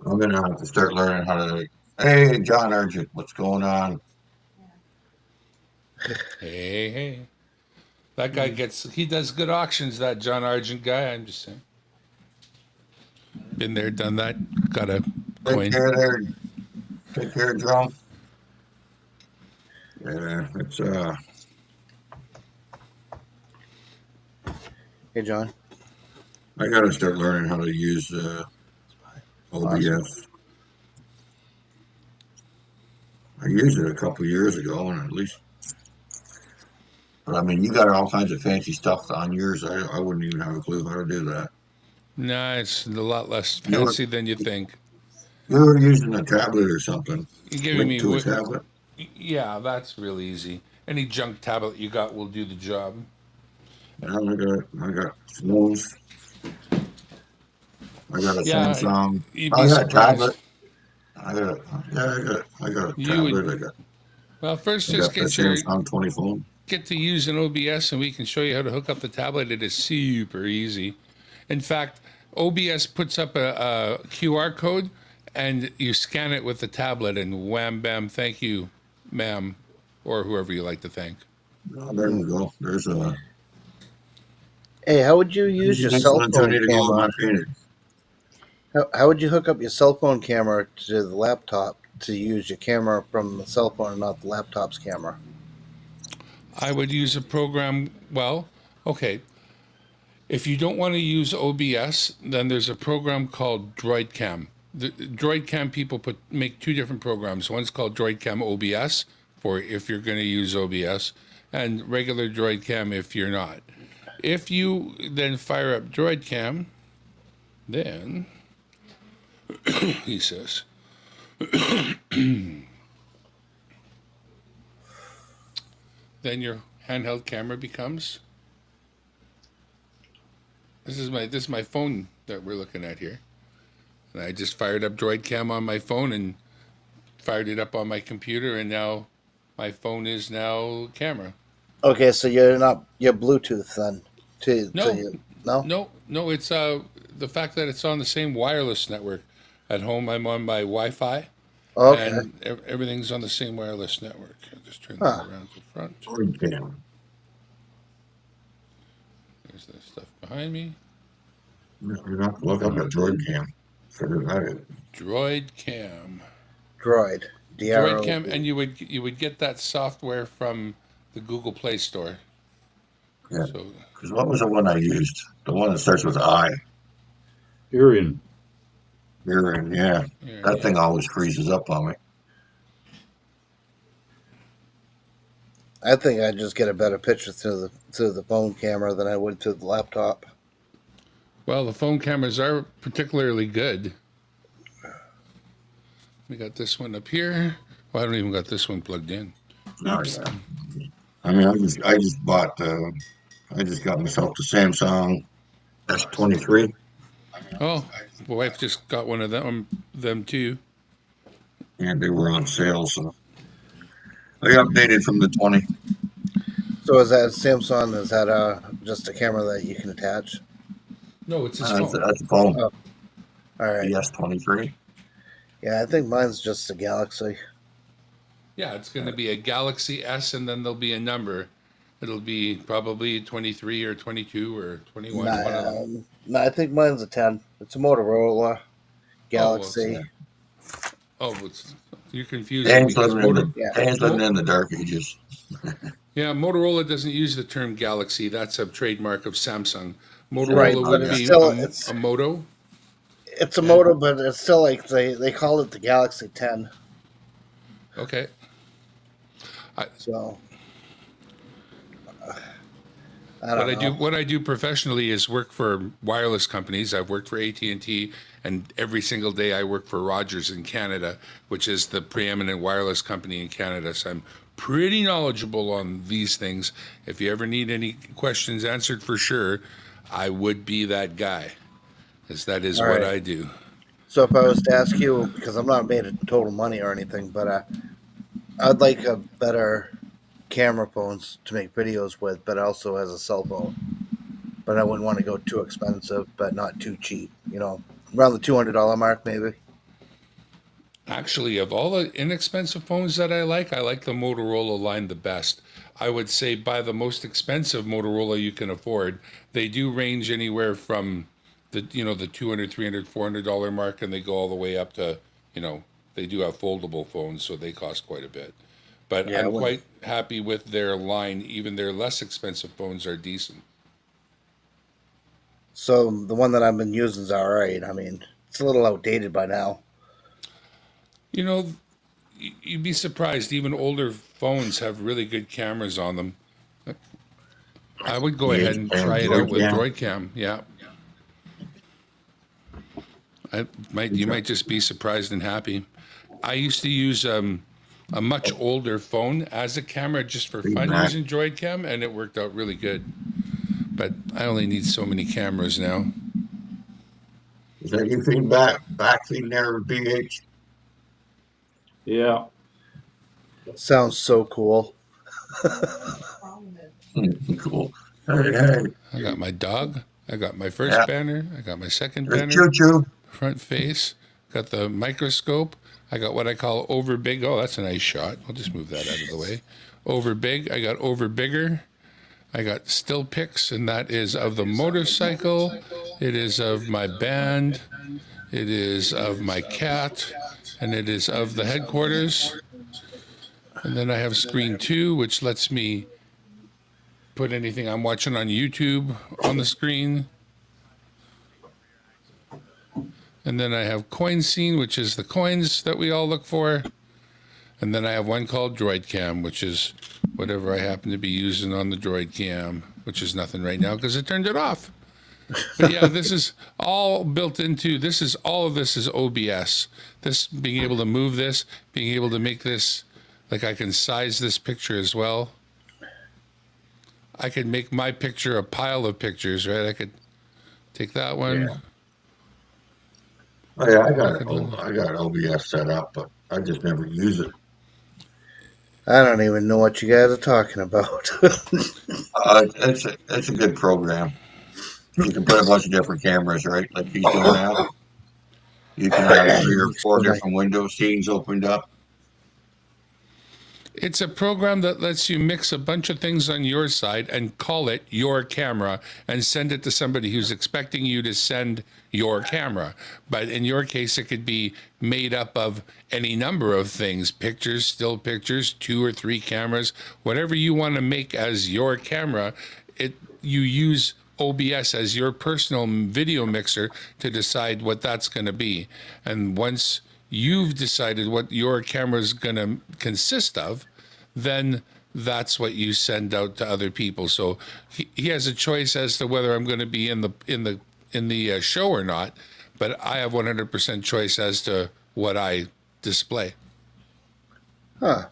I'm gonna have to start learning how to. Hey, John Argent, what's going on? Hey. That guy he does good auctions, that John Argent guy. I'm just saying. Been there, done that. Got a coin. Take care, Jerome. Yeah, it's Hey, John. I gotta start learning how to use OBS. I used it a couple years ago, and at least. But I mean, you got all kinds of fancy stuff on yours. I wouldn't even have a clue how to do that. Nah, it's a lot less fancy than you think. You were using a tablet or something. You're giving me To a tablet. Yeah, that's real easy. Any junk tablet you got will do the job. And I got Snooze. I got a Yeah, Samsung. you'd I be got a surprised. tablet. I got a tablet. Well, first I just got the Samsung 20 phone. get to use an OBS and we can show you how to hook up the tablet. It is super easy. In fact, OBS puts up a QR code and you scan it with the tablet and wham, bam, thank you, ma'am, or whoever you like to thank. Oh, there we go. There's a. Hey, how would you use your cell I phone need to go with my camera? painting. How would you hook up your cell phone camera to the laptop to use your camera from the cell phone and not the laptop's camera? I would use a program, well, okay. If you don't want to use OBS, then there's a program called DroidCam. the DroidCam people make two different programs. One's called DroidCam OBS for if you're going to use OBS, and regular DroidCam if you're not. If you then fire up DroidCam, then he says, then your handheld camera becomes. This is my phone that we're looking at here. And I just fired up DroidCam on my phone and fired it up on my computer, and now my phone is now camera. Okay, so you're Bluetooth then. No. No, it's the fact that it's on the same wireless network. At home, I'm on my Wi-Fi, Okay. and everything's on the same wireless network. I'll just turn that around to the front. DroidCam. There's the stuff behind me. You have to look up a DroidCam. Figure that out. DroidCam. Droid. DRO. DroidCam, and you would get that software from the Google Play Store. Yeah. So Because what was the one I used? The one that starts with I. Irian. Yeah. That thing always freezes up on me. I think I'd just get a better picture through the phone camera than I would through the laptop. Well, the phone cameras are particularly good. We got this one up here. Well, I don't even got this one plugged in. Oh, yeah. I mean, I just bought. I just got myself the Samsung S23. Oh, my wife just got one of them too. And they were on sale, so I updated from the 20. So is that Samsung? Is that just a camera that you can attach? No, it's his That's phone. a phone. Oh. All right. The S23. Yeah, I think mine's just a Galaxy. Yeah, it's going to be a Galaxy S, and then there'll be a number. It'll be probably 23 or 22 or 21. One of them. No, I think mine's a 10. It's a Motorola Galaxy. You're confused. Dan's because living in the dark ages. Yeah, Motorola doesn't use the term Galaxy. That's a trademark of Samsung. Right, Motorola but would it's be still- a Moto. It's a Moto, but it's still like they call it the Galaxy 10. Okay. So I don't know. What I do professionally is work for wireless companies. I've worked for AT&T, and every single day I work for Rogers in Canada, which is the preeminent wireless company in Canada. So I'm pretty knowledgeable on these things. If you ever need any questions answered, for sure, I would be that guy, because that is All what right. I do. So if I was to ask you, because I'm not made of total money or anything, but I'd like a better camera phones to make videos with, but also as a cell phone. But I wouldn't want to go too expensive, but not too cheap. Around the $200 mark, maybe. Actually, of all the inexpensive phones that I like the Motorola line the best. I would say buy the most expensive Motorola you can afford. They do range anywhere from the $200, $300, $400 mark, and they go all the way up to, they do have foldable phones, so they cost quite a bit. But Yeah, I'm quite happy with their line. Even their less expensive phones are decent. So the one that I've been using is all right. I mean, it's a little outdated by now. You'd be surprised. Even older phones have really good cameras on them. I would go ahead and try it out with DroidCam. Yeah. You might just be surprised and happy. I used to use a much older phone as a camera just for fun using DroidCam, and it worked out really good. But I only need so many cameras now. Is that your feedback? Back feeding there, BH? Yeah. Sounds so cool. Cool. Hey. I got my dog. I got my first banner. I got my second banner. Choo-choo. Front face. Got the microscope. I got what I call over big. Oh, that's a nice shot. I'll just move that out of the way. Over big. I got over bigger. I got still pics, and that is of the motorcycle. It is of my band. It is of my cat. And it is of the headquarters. And then I have screen 2, which lets me put anything I'm watching on YouTube on the screen. And then I have CoinScene, which is the coins that we all look for. And then I have one called DroidCam, which is whatever I happen to be using on the DroidCam, which is nothing right now because I turned it off. But yeah, this is all built into, all of this is OBS. This, being able to move this, being able to make this, like I can size this picture as well. I could make my picture a pile of pictures, right? I could take that one. Yeah. Oh yeah, I got OBS set up, but I just never use it. I don't even know what you guys are talking about. It's a good program. You can put a bunch of different cameras, right? Like he's doing now. You can have 3 or 4 different window scenes opened up. It's a program that lets you mix a bunch of things on your side and call it your camera and send it to somebody who's expecting you to send your camera. But in your case, it could be made up of any number of things, pictures, still pictures, 2 or 3 cameras, whatever you want to make as your camera. You use OBS as your personal video mixer to decide what that's going to be. And once you've decided what your camera is going to consist of, then that's what you send out to other people. So he has a choice as to whether I'm going to be in the show or not, but I have 100% choice as to what I display. Huh.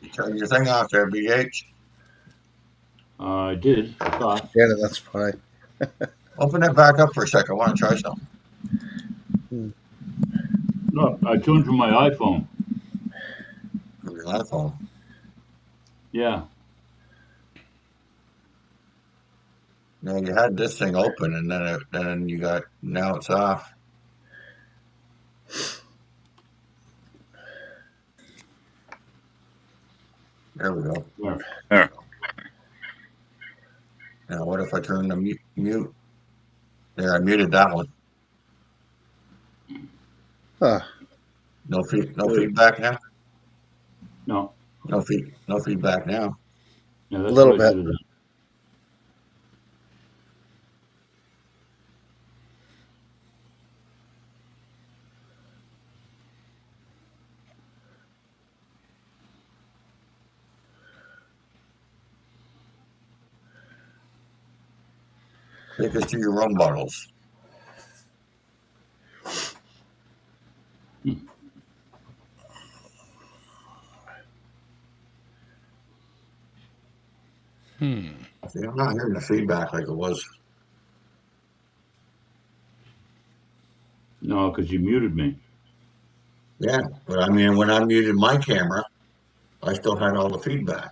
You turn your thing off there, BH. I did. I thought. Yeah, that's fine. Open that back up for a second. I want to try something. No, I tuned from my iPhone. From your iPhone. Yeah. No, you had this thing open, and then now it's off. There we go. There. Now, what if I turn the mute? There, I muted that one. Huh. No feedback now. No. No feedback now. Yeah, that's A little what I bit. did. Take us to your rum bottles. See, I'm not hearing the feedback like it was. No, because you muted me. Yeah, but I mean, when I muted my camera, I still had all the feedback.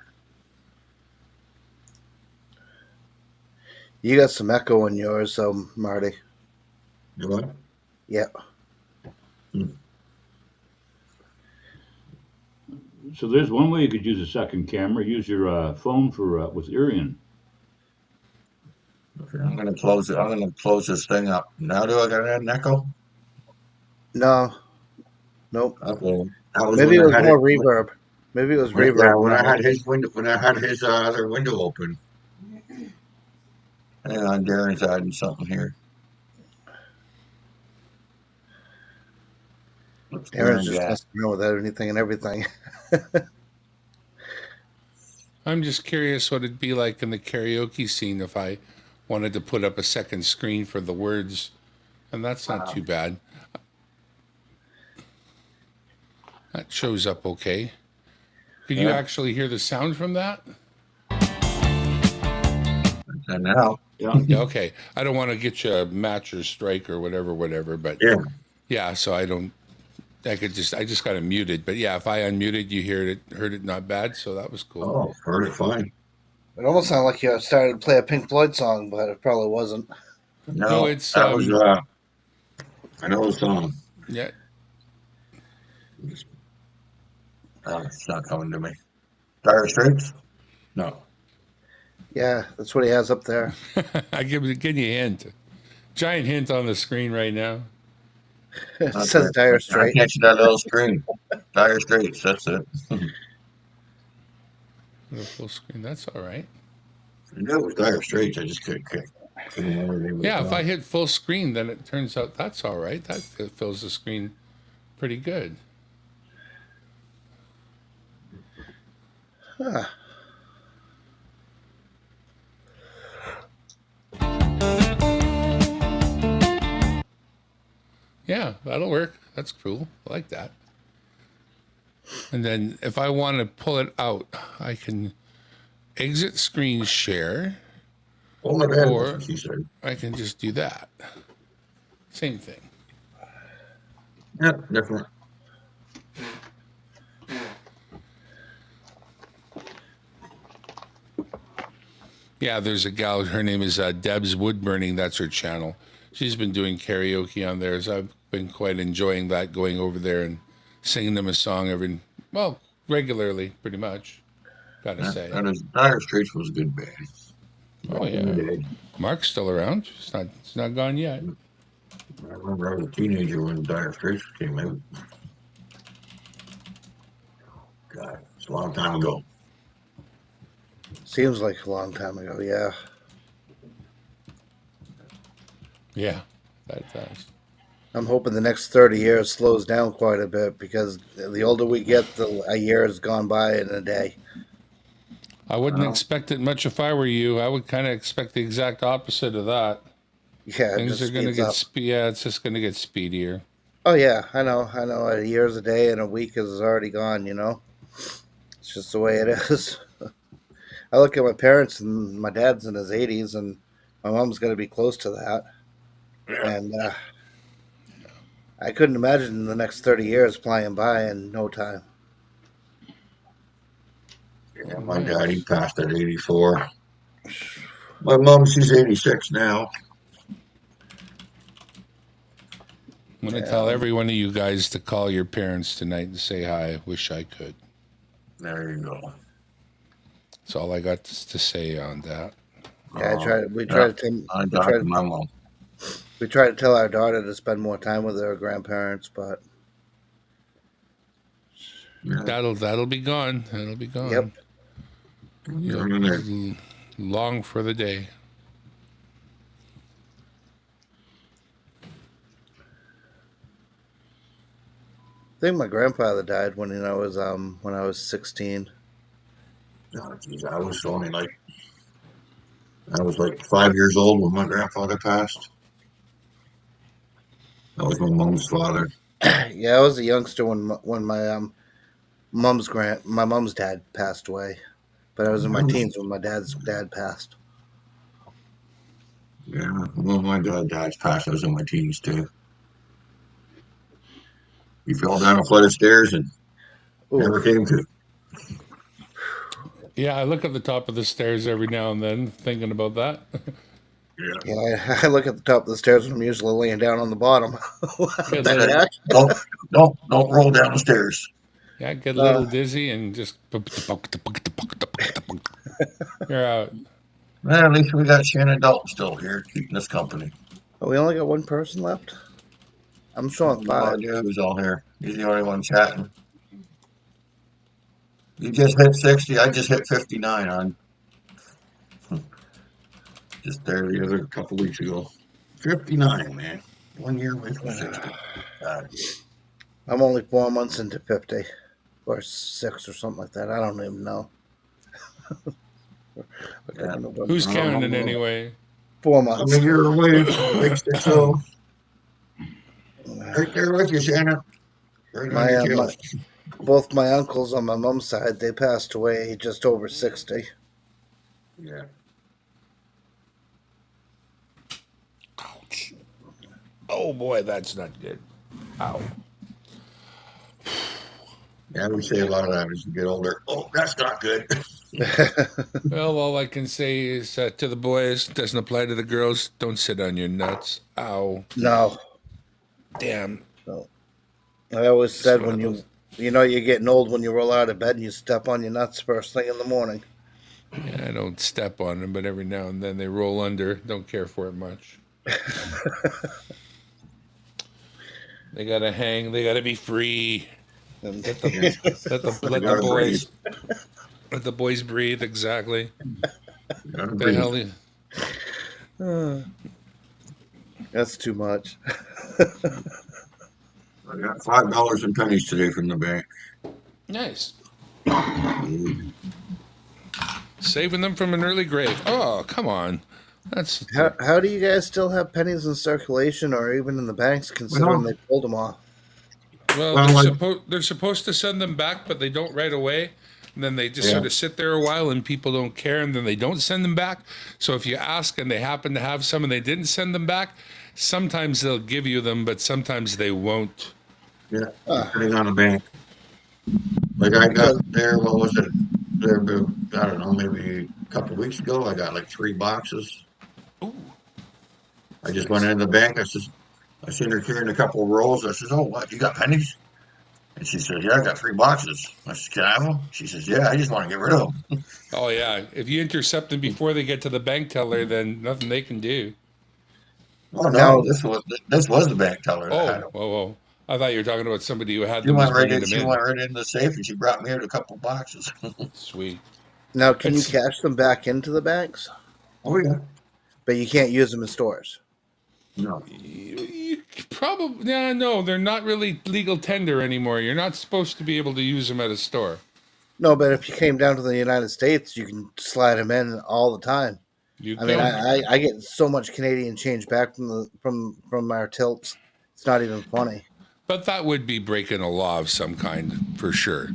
You got some echo in yours, Marty. Do I? Yeah. So there's one way you could use a second camera. Use your phone for with Irian. Okay, I'm gonna close it. I'm gonna close this thing up. Now, do I got an echo? No. Nope. Okay. That was Maybe it when was I had more reverb. Maybe it was reverb. Yeah, when I had his window, when I had his other window open. Hang on, Darren's adding something here. Aaron's just messing around with anything and everything. I'm just curious what it'd be like in the karaoke scene if I wanted to put up a second screen for the words, and that's not too bad. That shows up okay. Can you actually hear the sound from that? And now, Yeah. Yeah, okay. I don't want to get you a match or strike or whatever, but yeah, so I just got it muted. But yeah, if I unmuted, you heard it not bad, so that was cool. oh, heard it fine. It almost sounded like you started to play a Pink Floyd song, but it probably wasn't. No, it's, that was I know the song. Yeah. It's not coming to me. Dire Straits? No. Yeah, that's what he has up there. I give you a hint. Giant hint on the screen right now. It says Dire I Straits. can't see that little screen. Dire Straits, that's it. The full screen. That's all right. I knew it was Dire Straits. I just couldn't remember the name of the Yeah, if song. I hit full screen, then it turns out that's all right. That fills the screen pretty good. Huh. Yeah, that'll work. That's cool. I like that. And then if I want to pull it out, I can exit screen share, Oh, my bad. or She said. I can just do that. Same thing. Yep, different. Yeah, there's a gal. Her name is Deb's Woodburning. That's her channel. She's been doing karaoke on there. So I've been quite enjoying that, going over there and singing them a song regularly, pretty much. Gotta say. That is, Dire Straits was a good band. Oh Back in the yeah, day. Mark's still around. It's not gone yet. I remember I was a teenager when Dire Straits came out. God, it's a long time ago. Seems like a long time ago. Yeah. Yeah, that does. I'm hoping the next 30 years slows down quite a bit because the older we get, a year has gone by in a day. I wouldn't Well. expect it much if I were you. I would kind of expect the exact opposite of that. Yeah, it Things just are going to speeds up. yeah, it's just going to get speedier. Oh yeah, I know. A year's a day and a week is already gone. It's just the way it is. I look at my parents and my dad's in his 80s and my mom's going to be close to that. Yeah. And I couldn't imagine the next 30 years flying by in no time. Yeah, my dad, he passed at 84. My mom, she's 86 now. I'm going to tell every one of you guys to call your parents tonight and say hi. Wish I could. There you go. That's all I got to say on that. Yeah, we yeah. try to tell, I talked to my mom. we try to tell our daughter to spend more time with her grandparents, but Yeah. That'll be gone. That'll be gone. Yep. You're in there. Long for the day. I think my grandfather died when I was 16. Oh, geez, I was like 5 years old when my grandfather passed. That was my mom's father. Yeah, I was a youngster when my my mom's dad passed away, but I was in my teens when my dad's dad passed. Yeah, well, my dad's passed. I was in my teens too. He fell down a flight of stairs and never Ooh, came to. Yeah, I look at the top of the stairs every now and then thinking about that. Yeah. yeah, I look at the top of the stairs and I'm usually laying down on the bottom. What Get the a little, heck? Don't roll down the stairs. yeah, get a little dizzy and just you're out. Well, at least we got Shannon Dalton still here, keeping us company. Oh, we only got one person left. I'm showing No 5. idea who's all here. He's the only one chatting. You just hit 60. I just hit 59 on just there the other couple weeks ago. 59, man. 1 year away from 60. God. I'm only 4 months into 50, or 6 or something like that. I don't even know. Yeah. Who's counting it anyway? 4 I'm months. a year away. Big 60. Right there with you, Shannon. Right on My, your uh, tail. my both my uncles on my mom's side, they passed away just over 60. Yeah. Ouch. Oh boy, that's not good. Ow. Yeah, we say a lot of that as we get older. Oh, that's not good. Well, all I can say is to the boys, doesn't apply to the girls. Don't sit on your nuts. Ow. No. Damn. No. I always said one when of you're getting old when you roll out of bed and you step on your nuts first thing in the morning. Yeah, I don't step on them, but every now and then they roll under. Don't care for it much. They gotta hang. They gotta be free. And Let the boys breathe. Exactly. Gotta The breathe. hell? That's too much. I got $5 in pennies today from the bank. Nice. Yeah. Saving them from an early grave. Oh, come on. That's How do you guys still have pennies in circulation or even in the banks, considering Well, they pulled them all? well. well, like, They're supposed to send them back, but they don't right away. And then they just yeah, sort of sit there a while, and people don't care, and then they don't send them back. So if you ask, and they happen to have some, and they didn't send them back, sometimes they'll give you them, but sometimes they won't. yeah, Uh, depending on the bank. Like I got because there, what was it? There, I don't know, maybe a couple of weeks ago. I got like 3 boxes. Ooh, I that's just went nice. into the bank. I seen her carrying a couple of rolls. I says, "Oh, what? You got pennies?" And she said, "Yeah, I got 3 boxes." I said, "Can I have them?" She says, "Yeah, I just want to get rid of them." Oh yeah, if you intercept them before they get to the bank teller, then nothing they can do. Oh no, now, this was the bank teller that had Oh, them. whoa, whoa. I thought you were talking about somebody who had She them was went right bringing in. them She in. went right into the safe, and she brought me out a couple of boxes. Sweet. now, can you It's cash them back into the banks, Oh yeah, but you can't use them in stores? no, you probably no, they're not really legal tender anymore. You're not supposed to be able to use them at a store. No, but if you came down to the United States, you can slide them in all the time. You I mean, could, I get so much Canadian change back from our tilts. It's not even funny. but that would be breaking a law of some kind for sure.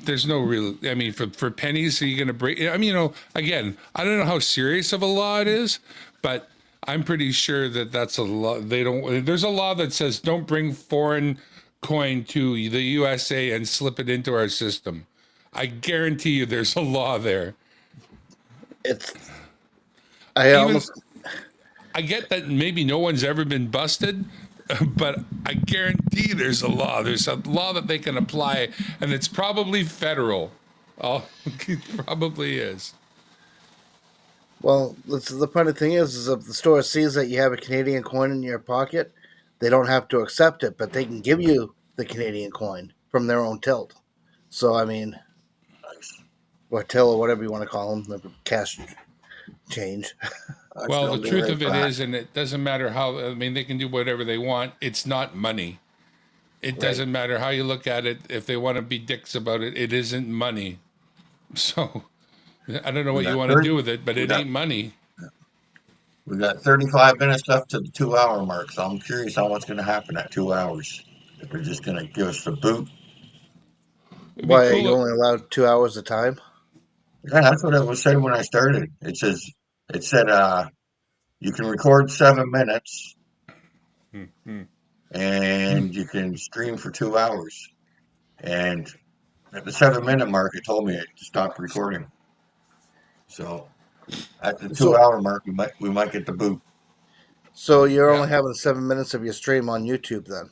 There's no real. I mean, for pennies, are you going to break? I mean, again, I don't know how serious of a law it is, but I'm pretty sure that that's a law. They don't. There's a law that says don't bring foreign coin to the USA and slip it into our system. I guarantee you, there's a law there. It's I Even almost I get that maybe no one's ever been busted, but I guarantee there's a law. There's a law that they can apply, and it's probably federal. Oh, it probably is. well. The funny thing is if the store sees that you have a Canadian coin in your pocket, they don't have to accept it, but they can give you the Canadian coin from their own tilt. So I mean, nice. or till or whatever you want to call them, the cash change. I Well, the still get truth right of it back. is, and it doesn't matter how, I mean, they can do whatever they want. It's not money. It Right. doesn't matter how you look at it. If they want to be dicks about it, it isn't money. So I don't know We what you got want to 30. do with it, but We it got ain't money. we got 35 minutes left to the 2 hour mark. So I'm curious how what's going to happen at 2 hours. If they're just going to give us the boot. It'd be Why are cool. you only allowed 2 hours a time? Yeah, that's what it was said when I started. It said you can record 7 minutes Hmm. and you can stream for 2 hours. And at the 7 minute mark, it told me to stop recording. So at the two So, hour mark, we might get the boot. so you're Yeah. only having 7 minutes of your stream on YouTube then?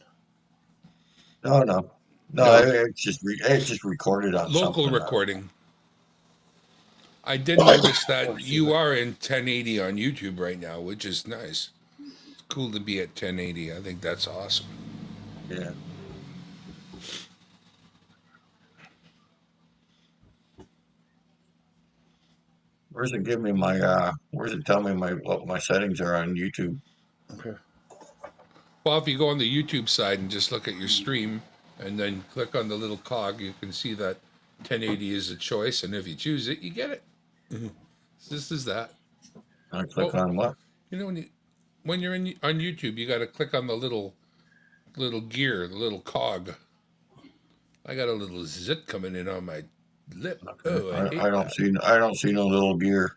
No, no, no. No, It's just recorded on local something. recording. I did notice Oh, that excuse me. you are in 1080 on YouTube right now, which is nice. It's cool to be at 1080. I think that's awesome. Yeah. Where's it give me my where's it tell me what my settings are on YouTube? Okay. Well, if you go on the YouTube side and just look at your stream and then click on the little cog, you can see that 1080 is a choice. And if you choose it, you get it. This is that. I click Oh, on what? you know, when you're on YouTube, you got to click on the little gear, the little cog. I got a little zit coming in on my lip. Okay. Oh, I I hate don't that. see I don't see no little gear.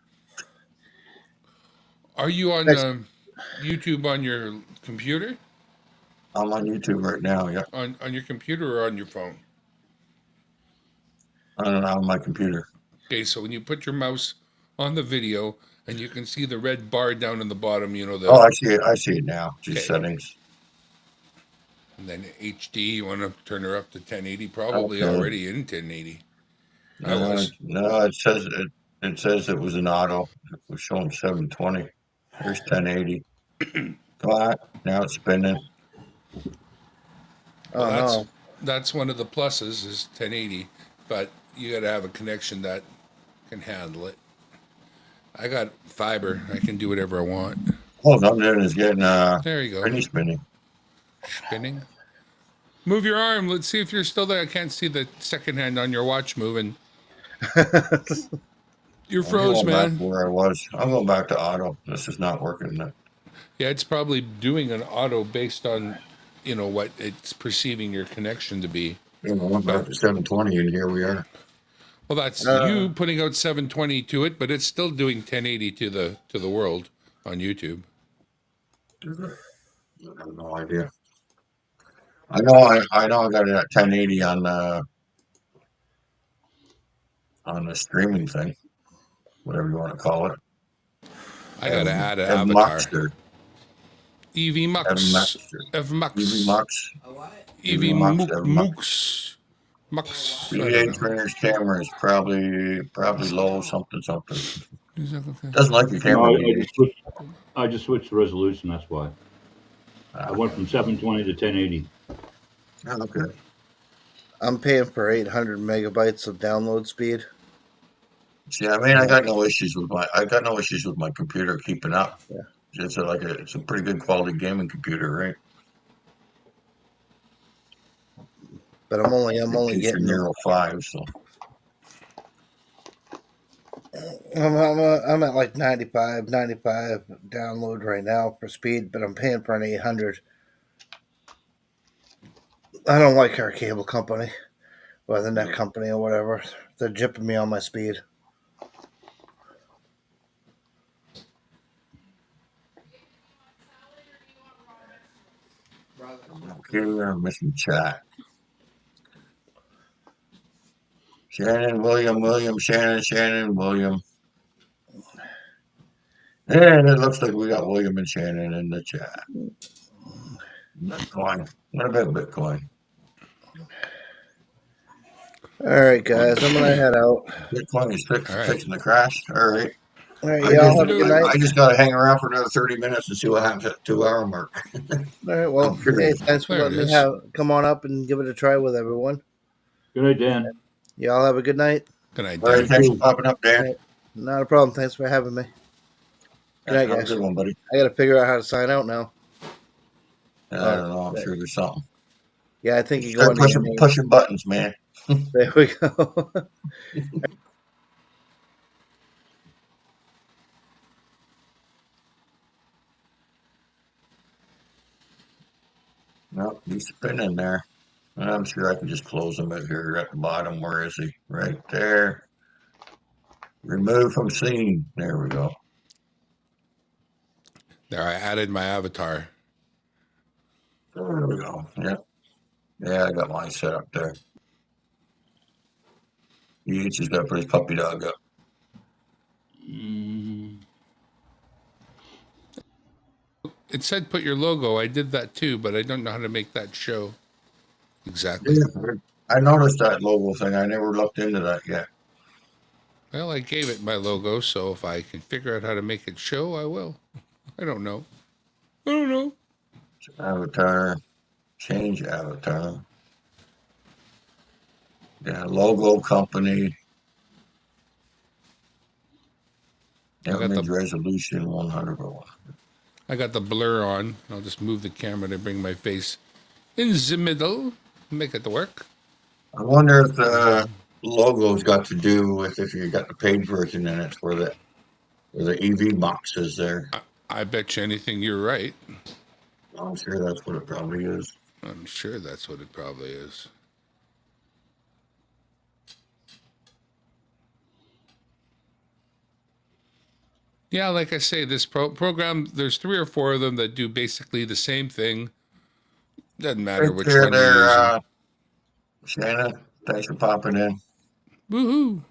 Are you on Next, YouTube on your computer? I'm on YouTube right now. Yeah, On your computer or on your phone? I don't know on my computer. Okay, so when you put your mouse on the video and you can see the red bar down in the bottom, you know Oh, the I see it. I see it now. Just okay, settings. and then HD. You want to turn her up to 1080? Probably Okay. already in 1080. I No, was. it says it was an auto. It was showing 720. Here's 1080. Come on. Now it's spinning. Well, oh no. that's one of the pluses is 1080, but you got to have a connection that can handle it. I got fiber. I can do whatever I want. All I'm doing is getting There you go. penny spinning. Spinning. Move your arm. Let's see if you're still there. I can't see the second hand on your watch moving. You're I'm froze, going back man. to where I was. I'm going back to auto. This is not working. Yeah, it's probably doing an auto based on, what it's perceiving your connection to be. I went back to 720, and here we are. Well, that's Uh, you putting out 720 to it, but it's still doing 1080 to the world on YouTube. I have no idea. I know. I know. I got it at 1080 on the streaming thing, whatever you want to call it. I gotta add an Evan avatar. Muxter. EV Evan Mux. Muxter. Ev Mux. EV Mux. EV EV Mux. Evan Mux. Mux. Mux. I VA don't know. trainer's camera is probably low something. Is that okay? Doesn't like your No, camera. I just switched the resolution. That's why I went from 720 to 1080. Okay. I'm paying for 800 megabytes of download speed. See, I mean, I got no issues with my computer keeping up. Yeah. It's a pretty good quality gaming computer, right? But I'm only It's your getting. Nero 5, so I'm at like 95 download right now for speed, but I'm paying for an 800. I don't like our cable company or the net company or whatever. They're jipping me on my speed. okay, I'm missing chat. Shannon, William, Shannon, William. And it looks like we got William and Shannon in the chat. Bitcoin. What about Bitcoin? All right, guys, I'm gonna head out. Bitcoin is All right. fixing the crash. All right. All right, y'all have a good night. I just got to hang around for another 30 minutes and see what happens at the 2 hour mark. All right, well, I'm curious. hey, thanks for There it letting me is. come on up and give it a try with everyone. Good night, Dan. Y'all have a good night. Good night, All right, Dan. thanks for popping up, Dan. Right. Not a problem. Thanks for having me. Good night, Have a guys. good one, buddy. I got to figure out how to sign out now. I don't know. I'm sure there's something. Yeah, I think you go Start into your name. pushing buttons, man. There we go. Nope, he's spinning there. I'm sure I can just close him out here at the bottom. Where is he? Right there. Remove from scene. There we go. There, I added my avatar. There we go. Yep. Yeah, I got mine set up there. He's got to put his puppy dog up. It said put your logo. I did that too, but I don't know how to make that show exactly. Yeah, I noticed that logo thing. I never looked into that yet. Well, I gave it my logo, so if I can figure out how to make it show, I will. I don't know. Avatar. Change avatar. Yeah, logo company. I got the- Image resolution 100. I got the blur on. I'll just move the camera to bring my face in the middle. Make it work. I wonder if the logo's got to do with if you got the paid version in it where the EV box is there. I bet you anything you're right. I'm sure that's what it probably is. I'm sure that's what it probably is. Yeah, like I say, this program, there's 3 or 4 of them that do basically the same thing. Doesn't matter Right which there, one you're using. Shannon, thanks for popping in. Woohoo!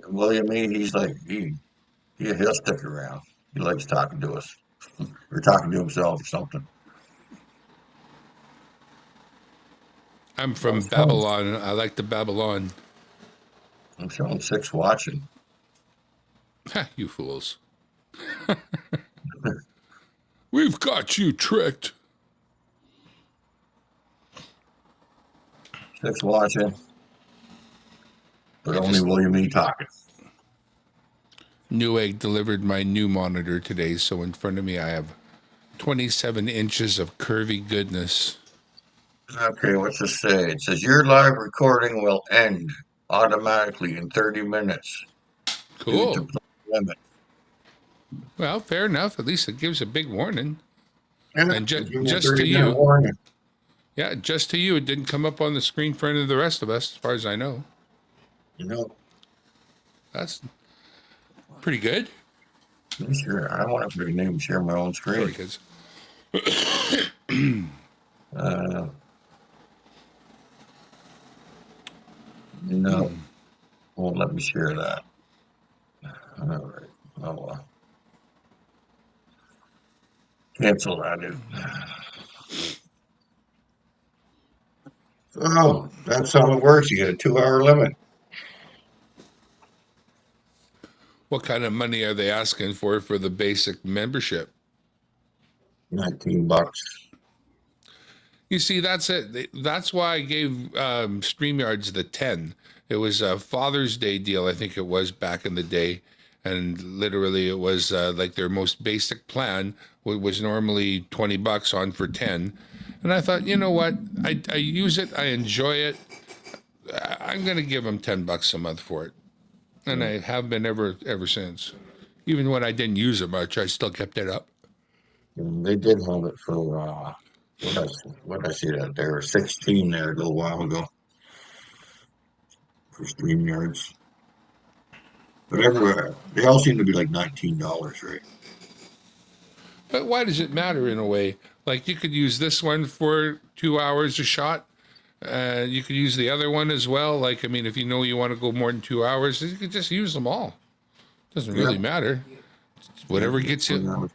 And William E., he's like, he'll stick around. He likes talking to us. Or talking to himself or something. I'm from That's Babylon. I like the Babylon. I'm showing 6 watching. Ha, you fools. We've got you tricked. 6 watching. but only William E. talking. Newegg delivered my new monitor today, so in front of me I have 27 inches of curvy goodness. Okay, what's this say? It says your live recording will end automatically in 30 minutes due to Cool. play limit. Well, fair enough. At least it gives a big warning. Yeah, And give you a just to 30-minute you. warning. Yeah, just to you. It didn't come up on the screen for any of the rest of us, as far as I know. You know, That's pretty good. sure. I want to even share my own Sorry, screen. kids. Uh, no, won't let me share that. All right. Oh, well. Cancel that. Oh, that's how it works. You get a 2-hour limit. What kind of money are they asking for the basic membership? $19. You see, that's it. That's why I gave StreamYards the 10. It was a Father's Day deal, I think it was back in the day. And literally, it was like their most basic plan was normally $20 on for 10. And I thought, you know what? I use it, I enjoy it. I'm going to give them $10 a month for it. And I have been ever since. Even when I didn't use it much, I still kept it up. And they did have it for, what I see that there were 16 there a little while ago for StreamYards. But everywhere, they all seem to be like $19, right? But why does it matter in a way? Like you could use this one for 2 hours a shot. You could use the other one as well. Like, I mean, if you know you want to go more than 2 hours, you could just use them all. Doesn't really matter. Whatever gets you,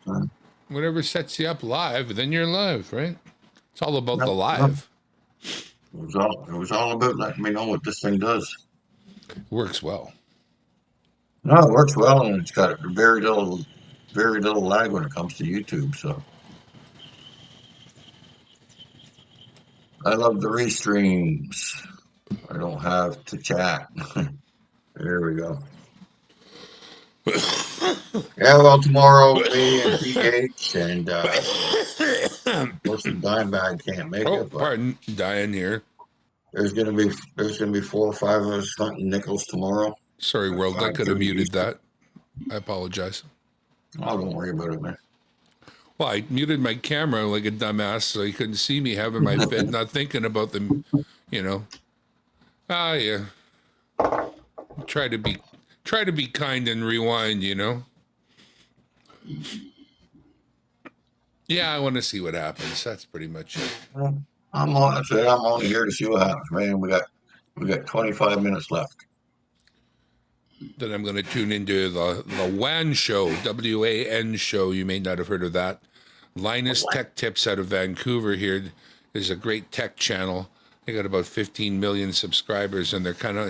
whatever sets you up live, then you're live, right? It's all about the live. It was all about letting me know what this thing does. It works well. No, it works well, and it's got very little lag when it comes to YouTube. So I love the restreams. I don't have to chat. There we go. Yeah, well, tomorrow me and PH and most of the Dimebag can't make Oh, it, but pardon, Diane here. there's gonna be 4 or 5 of us hunting nickels tomorrow. Sorry, At world, I could have 5:30 muted Eastern. that. I apologize. Oh, don't worry about it, man. Well, I muted my camera like a dumbass, so you couldn't see me having my fit, not thinking about them, you know. Ah, yeah. Try to be kind and rewind, you know. Yeah, I want to see what happens. That's pretty much it. That's it. I'm only here to see what happens, man. We got 25 minutes left. Then I'm going to tune into the WAN show, WAN show. You may not have heard of that. Linus Tech Tips out of Vancouver here is a great tech channel. They got about 15 million subscribers, and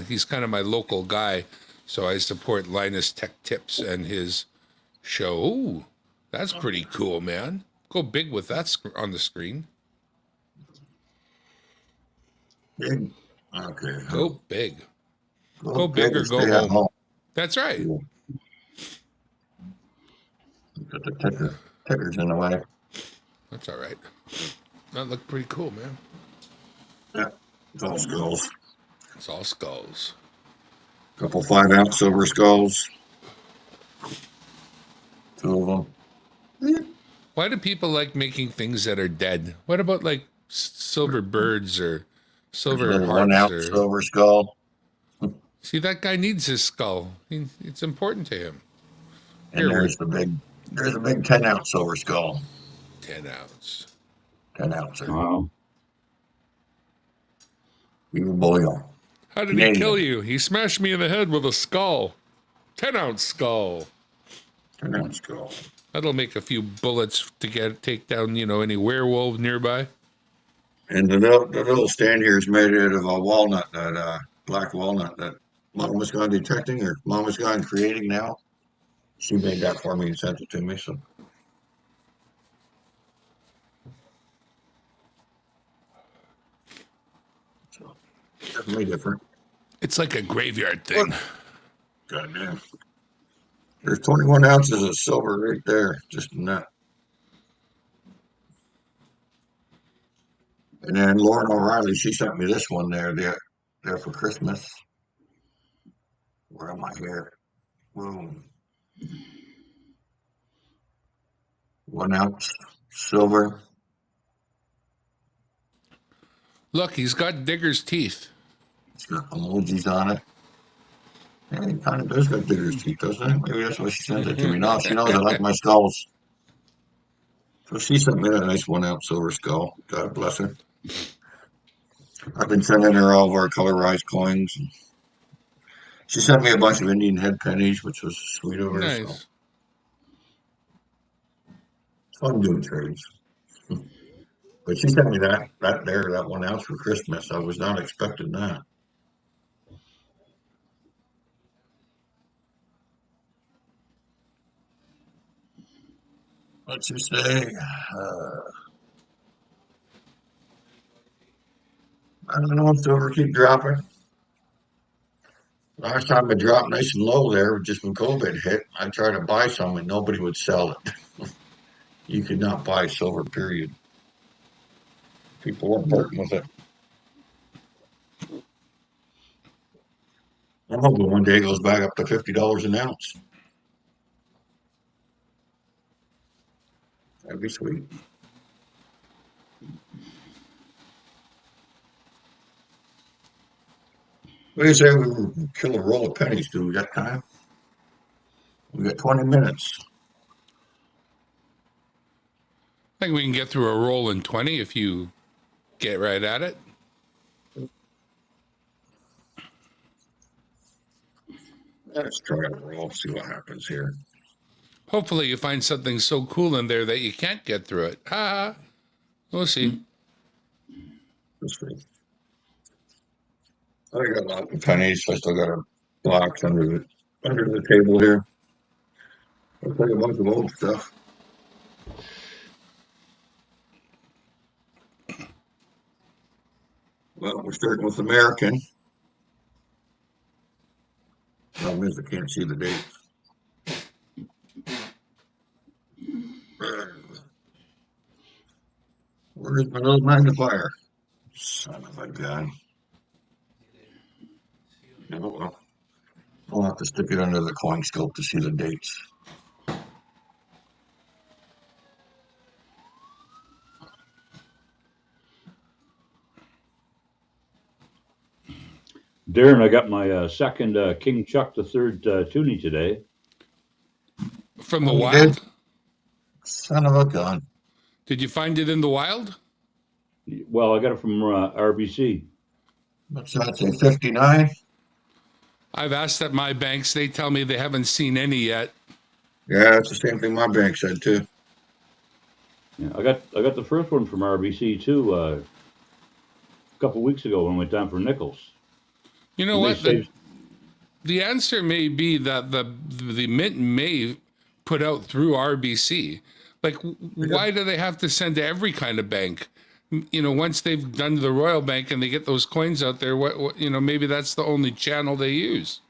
he's kind of my local guy. So I support Linus Tech Tips and his show. Ooh, that's pretty cool, man. Go big with that on the screen. Big. Okay. Go big. Go big or go stay at home. That's right. Got the ticker's in the way. That's all right. That looked pretty cool, man. Yeah, it's all skulls. It's all skulls. Couple 5-ounce silver skulls. 2 of them. Why do people like making things that are dead? What about like silver birds or silver Little hearts? 1-ounce silver skull. See, that guy needs his skull. It's important to him. And Here, there's a big 10-ounce silver skull. 10 ounce. 10-ouncer. Wow. Beaver bullion. How did he kill you? He smashed me in the head with a skull. 10 ounce skull. 10-ounce skull. That'll make a few bullets to take down, any werewolf nearby. And the little stand here is made out of a walnut, that black walnut that Mama's gone detecting, or Mama's gone creating now. She made that for me and sent it to me. So definitely different. It's like a graveyard thing. Goddamn. There's 21 ounces of silver right there, just in that. And then Lauren O'Reilly, she sent me this one there for Christmas. Where am I here? Boom. 1 ounce silver. Look, he's got digger's teeth. It's got emojis on it. Yeah, it kind of does got digger's teeth, doesn't it? Maybe that's why she sent it to me. No, she knows I like my skulls. So she sent me that nice 1 ounce silver skull. God bless her. I've been sending her all of our colorized coins. She sent me a bunch of Indian head pennies, which was sweet of her. So Nice. it's fun doing trades. But she sent me that 1 ounce for Christmas. I was not expecting that. What's you say? I don't know if silver keep dropping. Last time it dropped nice and low there, just when COVID hit, I tried to buy some and nobody would sell it. You could not buy silver, period. People weren't working with it. I'm hoping one day it goes back up to $50 an ounce. That'd be sweet. What do you say we kill a roll of pennies? Do we got time? We got 20 minutes. I think we can get through a roll in 20 if you get right at it. Let's try a roll, see what happens here. Hopefully you find something so cool in there that you can't get through it. Ha! We'll see. Let's see. I got lots of pennies. I still got a box under the table here. Looks like a bunch of old stuff. Well, we're starting with American. Problem is, I can't see the dates. Where's my little magnifier? Son of a gun. Oh, well. I'll have to stick it under the coin scope to see the dates. Darren, I got my second King Chuck III toonie today. From the You wild? did? Son of a gun. Did you find it in the wild? Well, I got it from RBC. What's that say? 59? I've asked at my banks. They tell me they haven't seen any yet. Yeah, that's the same thing my bank said too. Yeah, I got the first one from RBC too a couple weeks ago when I went down for nickels. You know And they what? saved- The answer may be that the mint may put out through RBC. Like, why do they have to send to every kind of bank? You know, once they've done the Royal Bank and they get those coins out there, what you know, maybe that's the only channel they use.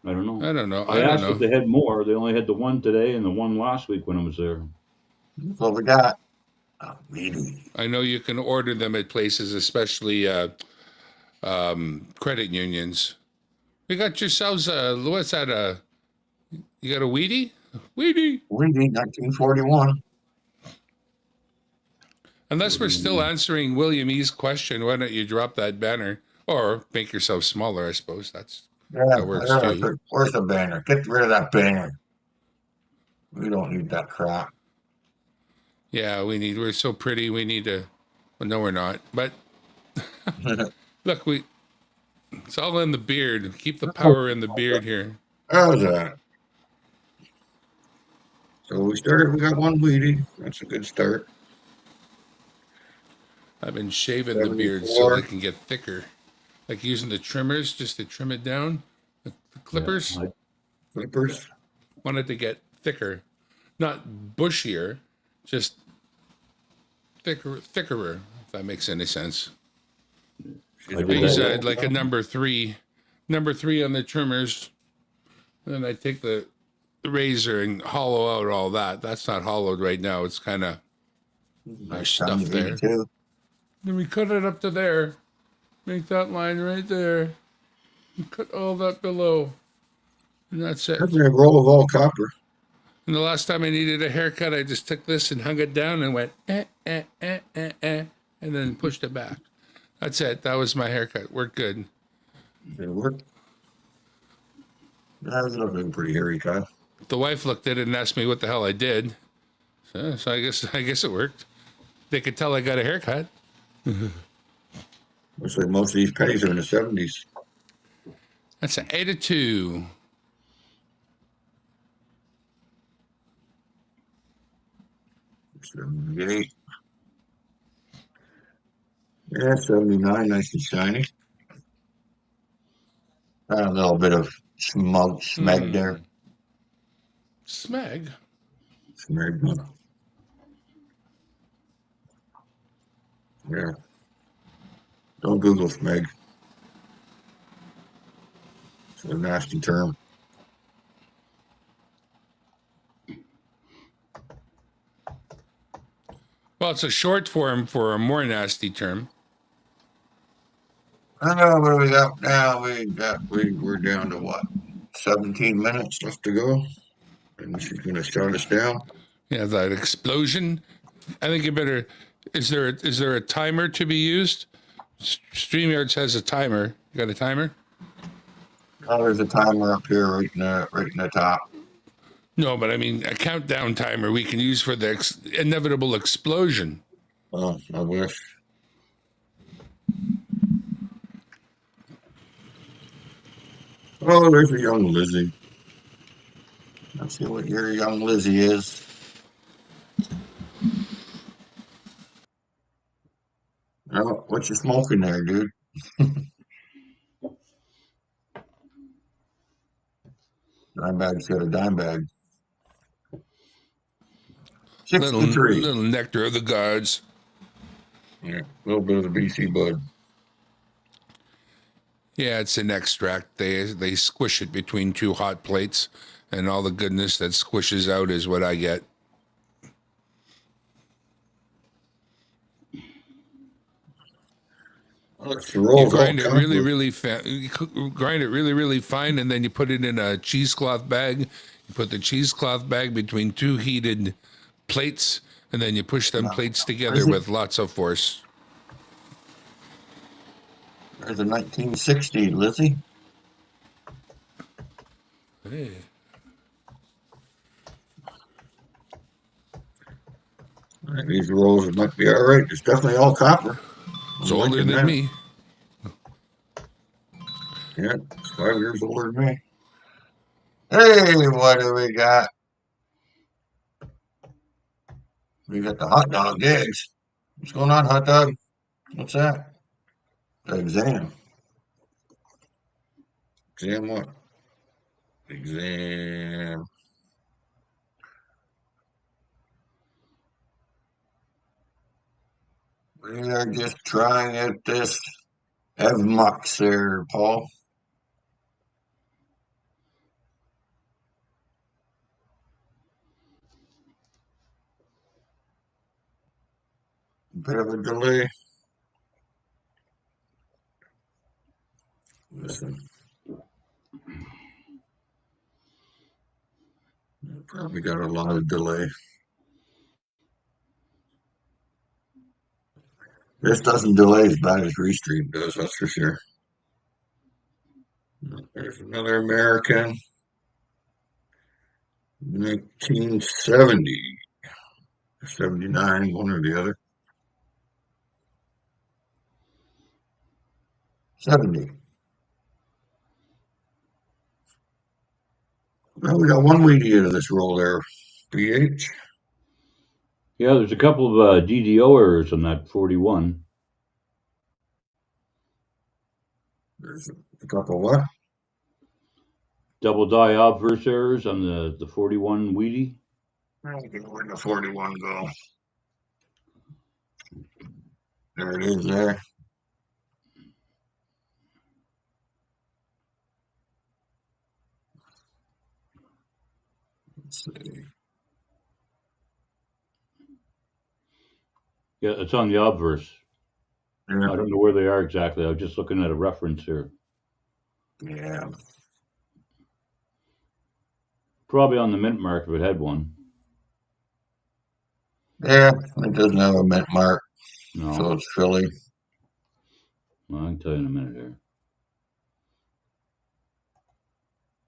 I don't know. I don't know. I I don't asked know. if they had more. They only had the one today and the one last week when I was there. That's what we got. Oh, really? I know you can order them at places, especially credit unions. We got yourselves what's that? You got a Wheatie? Wheatie. We need 1941. Unless we're still answering William E's question, why don't you drop that banner or make yourself smaller? I suppose Yeah, that works too. where's the banner? Get rid of that banner. We don't need that crap. Yeah, we're so pretty. We need to. Well, no, we're not. But look, it's all in the beard. Keep the power in the beard here. How's that? So we got one Wheatie. That's a good start. I've been shaving the beard so 74. they can get thicker. Like using the trimmers just to trim it down. The clippers. Yeah, Clippers. Wanted to get thicker. Not bushier, just thickerer, if that makes any sense. She's I a I did use that. like a number three on the trimmers. And then I take the razor and hollow out all that. That's not hollowed right now. It's kind of there's nice stuff time there. 82. Then we cut it up to there. Make that line right there. And cut all that below. And that's it. That's a roll of all copper. And the last time I needed a haircut, I just took this and hung it down and went, and then pushed it back. That's it. That was my haircut. Worked good. Did it work? That's looking pretty hairy, Kyle. The wife looked at it and asked me what the hell I did. So I guess it worked. They could tell I got a haircut. Looks like most of these pennies are in the 70s. That's an 82. '78. Yeah, 79, nice and shiny. A little bit of smeg there. Smeg. Smeg. Yeah. Don't Google smeg. It's a nasty term. Well, it's a short form for a more nasty term. I know what do we got now. We're down to what? 17 minutes left to go. And she's gonna shut us down. Yeah, that explosion. I think you better. Is there a timer to be used? StreamYards has a timer. You got a timer? Oh, there's a timer up here right in the top. No, but I mean a countdown timer we can use for the inevitable explosion. Oh, I wish. Oh, there's a young Lizzie. Let's see what your young Lizzie is. Oh, what you smoking there, dude? Dime bag's got a dime bag. Little 63. little nectar of the gods. Yeah, a little bit of the BC bud. Yeah, it's an extract. They squish it between two hot plates, and all the goodness that squishes out is what I get. Let's You roll. grind it really, really grind it really, really fine, and then you put it in a cheesecloth bag. You put the cheesecloth bag between two heated plates, and then you push them plates together with lots of force. There's a 1960, Lizzie. Hey. These rolls might be all right. It's definitely all copper. It's older than me. Yeah, it's 5 years older than me. Hey, what do we got? We got the hot dog eggs. What's going on, hot dog? What's that? The exam. Exam what? Exam. We are just trying out this Evmux there, Paul. Bit of a delay. Listen. Probably got a lot of delay. This doesn't delay as bad as Restream does, that's for sure. There's another American. 1970. 79, one or the other. 70. Well, we got one weedy out of this roll there. BH. Yeah, there's a couple of DDO errors on that 41. There's a couple what? Double die obverse errors on the 41 Wheatie. Where'd the 41 go? There it is there. Let's see. Yeah, it's on the obverse. I Yeah, don't know where they are exactly. I was just looking at a reference here. yeah. Probably on the mint mark if it had one. Yeah, it doesn't have a mint mark, No. so it's Philly. Well, I can tell you in a minute here.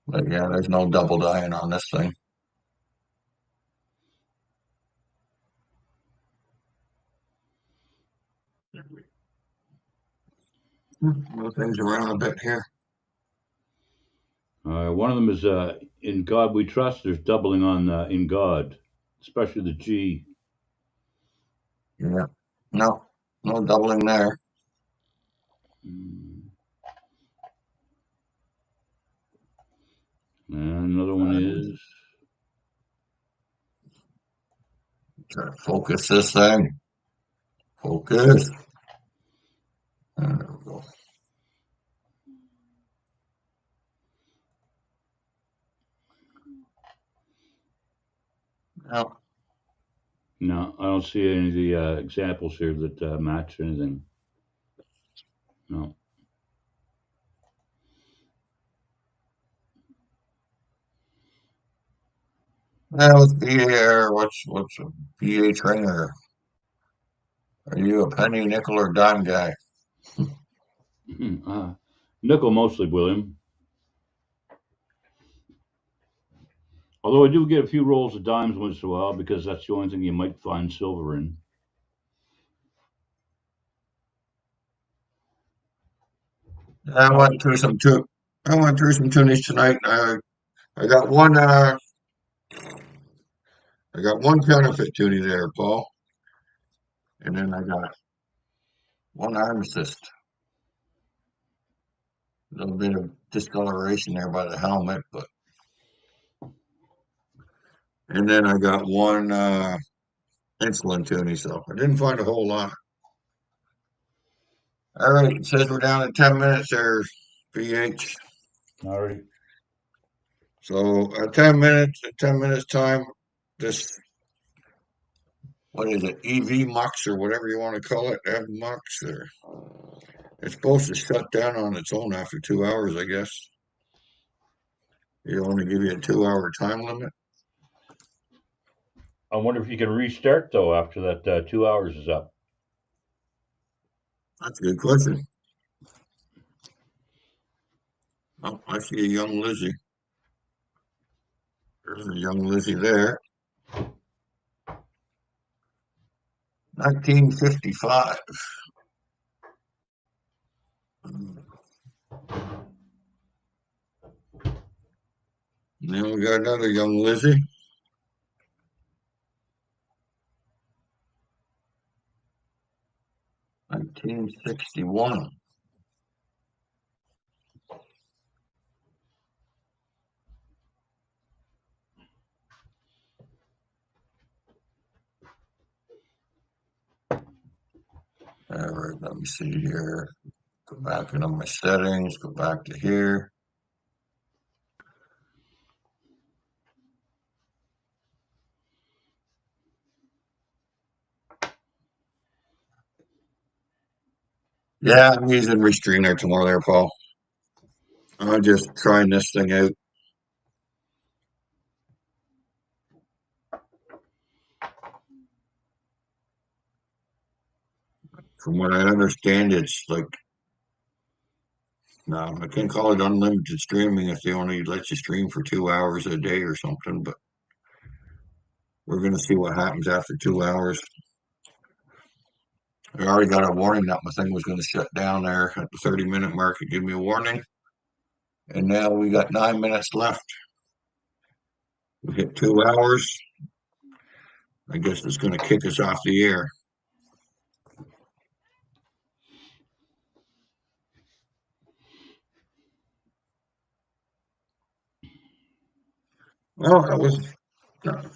But yeah, there's no double dying on this thing. Move things around a bit here. One of them is In God We Trust. There's doubling on In God, especially the G. Yeah. No, no doubling there. And another one is Try to focus this thing. Focus. There we go. No. No, I don't see any of the examples here that match anything. No. That was BA. What's a BA trainer? Are you a penny, nickel, or dime guy? Nickel mostly, William. Although I do get a few rolls of dimes once in a while because that's the only thing you might find silver in. I went through some tunis tonight. I got one. I got one counterfeit toonie there, Paul, and then I got one arm assist. A little bit of discoloration there by the helmet, but and then I got one insulin toonie. So I didn't find a whole lot. All right, it says we're down to 10 minutes there, PH. Alrighty. So at 10 minutes time, this, what is it, EV Mux or whatever you want to call it, F Mux, or it's supposed to shut down on its own after 2 hours, I guess. They only give you a 2 hour time limit. I wonder if you can restart though after that 2 hours is up. That's a good question. Oh, I see a young Lizzie. There's a young Lizzie there. 1955. And then we got another young Lizzie. 1961. All right, let me see here. Go back into my settings, go back to here. Yeah, I'm using Restream there tomorrow there, Paul. I'm just trying this thing out. From what I understand, it's like, no, I can't call it unlimited streaming if they only let you stream for 2 hours a day or something, but we're going to see what happens after 2 hours. I already got a warning that my thing was going to shut down there at the 30-minute mark. It gave me a warning. And now we got 9 minutes left. We hit 2 hours. I guess it's going to kick us off the air. Well, that was, at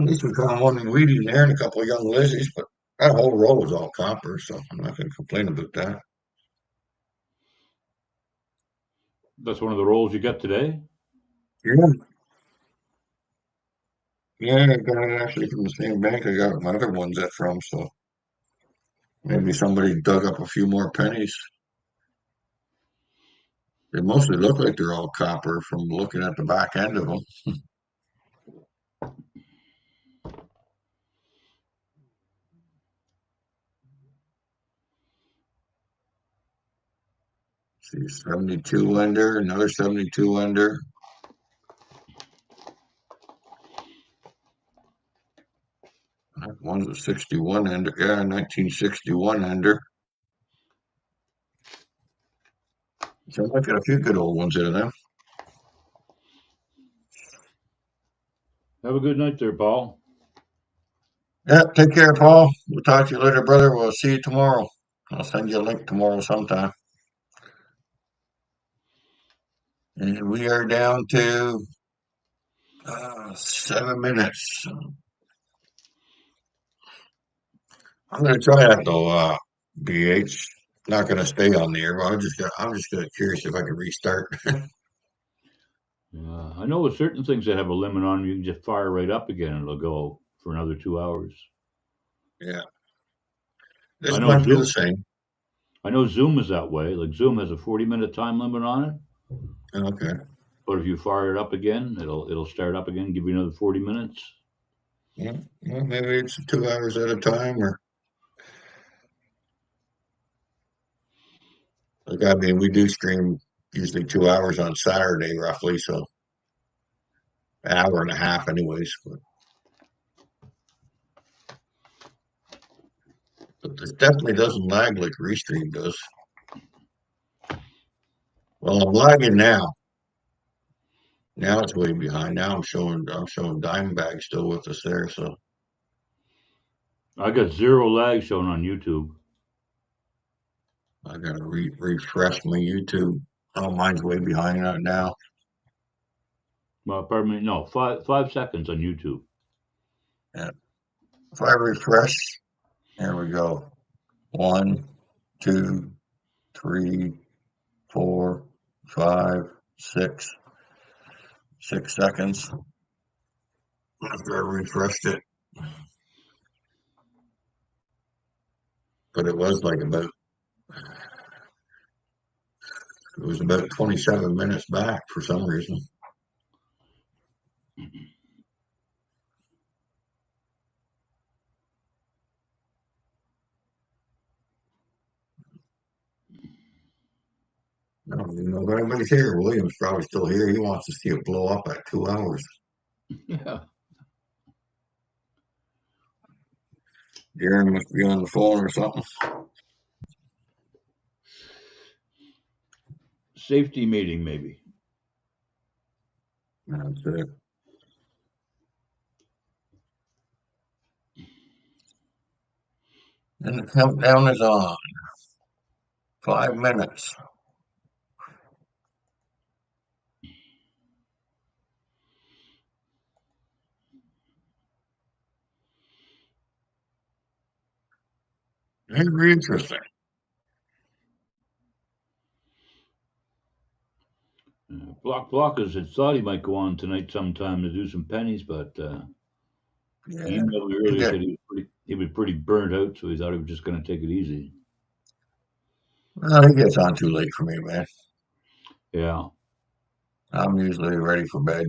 least we caught one Wheatie there and a couple of young Lizzies, but that whole row was all copper, so I'm not going to complain about that. That's one of the rolls you got today? Yeah. Yeah, I got it actually from the same bank I got my other ones at from, so maybe somebody dug up a few more pennies. They mostly look like they're all copper from looking at the back end of them. See, 72 under, another 72 under. One's a 61 under, yeah, 1961 under. So I got a few good old ones in them. Have a good night there, Paul. Yeah, take care, Paul. We'll talk to you later, brother. We'll see you tomorrow. I'll send you a link tomorrow sometime. And we are down to 7 minutes. I'm gonna try that though, BH. Not gonna stay on the air, but I'm just gonna curious if I can restart. I know with certain things that have a limit on them, you can just fire right up again and it'll go for another 2 hours. Yeah. I This know might be the Zoom. same. I know Zoom is that way. Like Zoom has a 40-minute time limit on it, Okay. but if you fire it up again, it'll start up again, give you another 40 minutes. Yeah. Well, maybe it's 2 hours at a time or like I mean we do stream usually 2 hours on Saturday roughly, so an hour and a half anyways. But this definitely doesn't lag like Restream does. Well, I'm lagging now. Now it's way behind. Now I'm showing Dimebag still with us there, so I got zero lag shown on YouTube. I gotta refresh my YouTube. Oh, mine's way behind that now. Well, pardon me, no, 5 seconds on YouTube. Yeah. If I refresh, there we go. 1, 2, 3, 4, 5, 6. 6 seconds after I refreshed it. But it was like about 27 minutes back for some reason. I don't even know if anybody's here. William's probably still here. He wants to see it blow up at 2 hours. Yeah. Darren must be on the phone or something. Safety meeting, maybe. That's it. And the countdown is on. 5 minutes. Very interesting. Blockers had thought he might go on tonight sometime to do some pennies, but he Yeah. emailed me earlier Yeah. said he was pretty burnt out, so he thought he was just going to take it easy. Well, he gets on too late for me, man. Yeah. I'm usually ready for bed.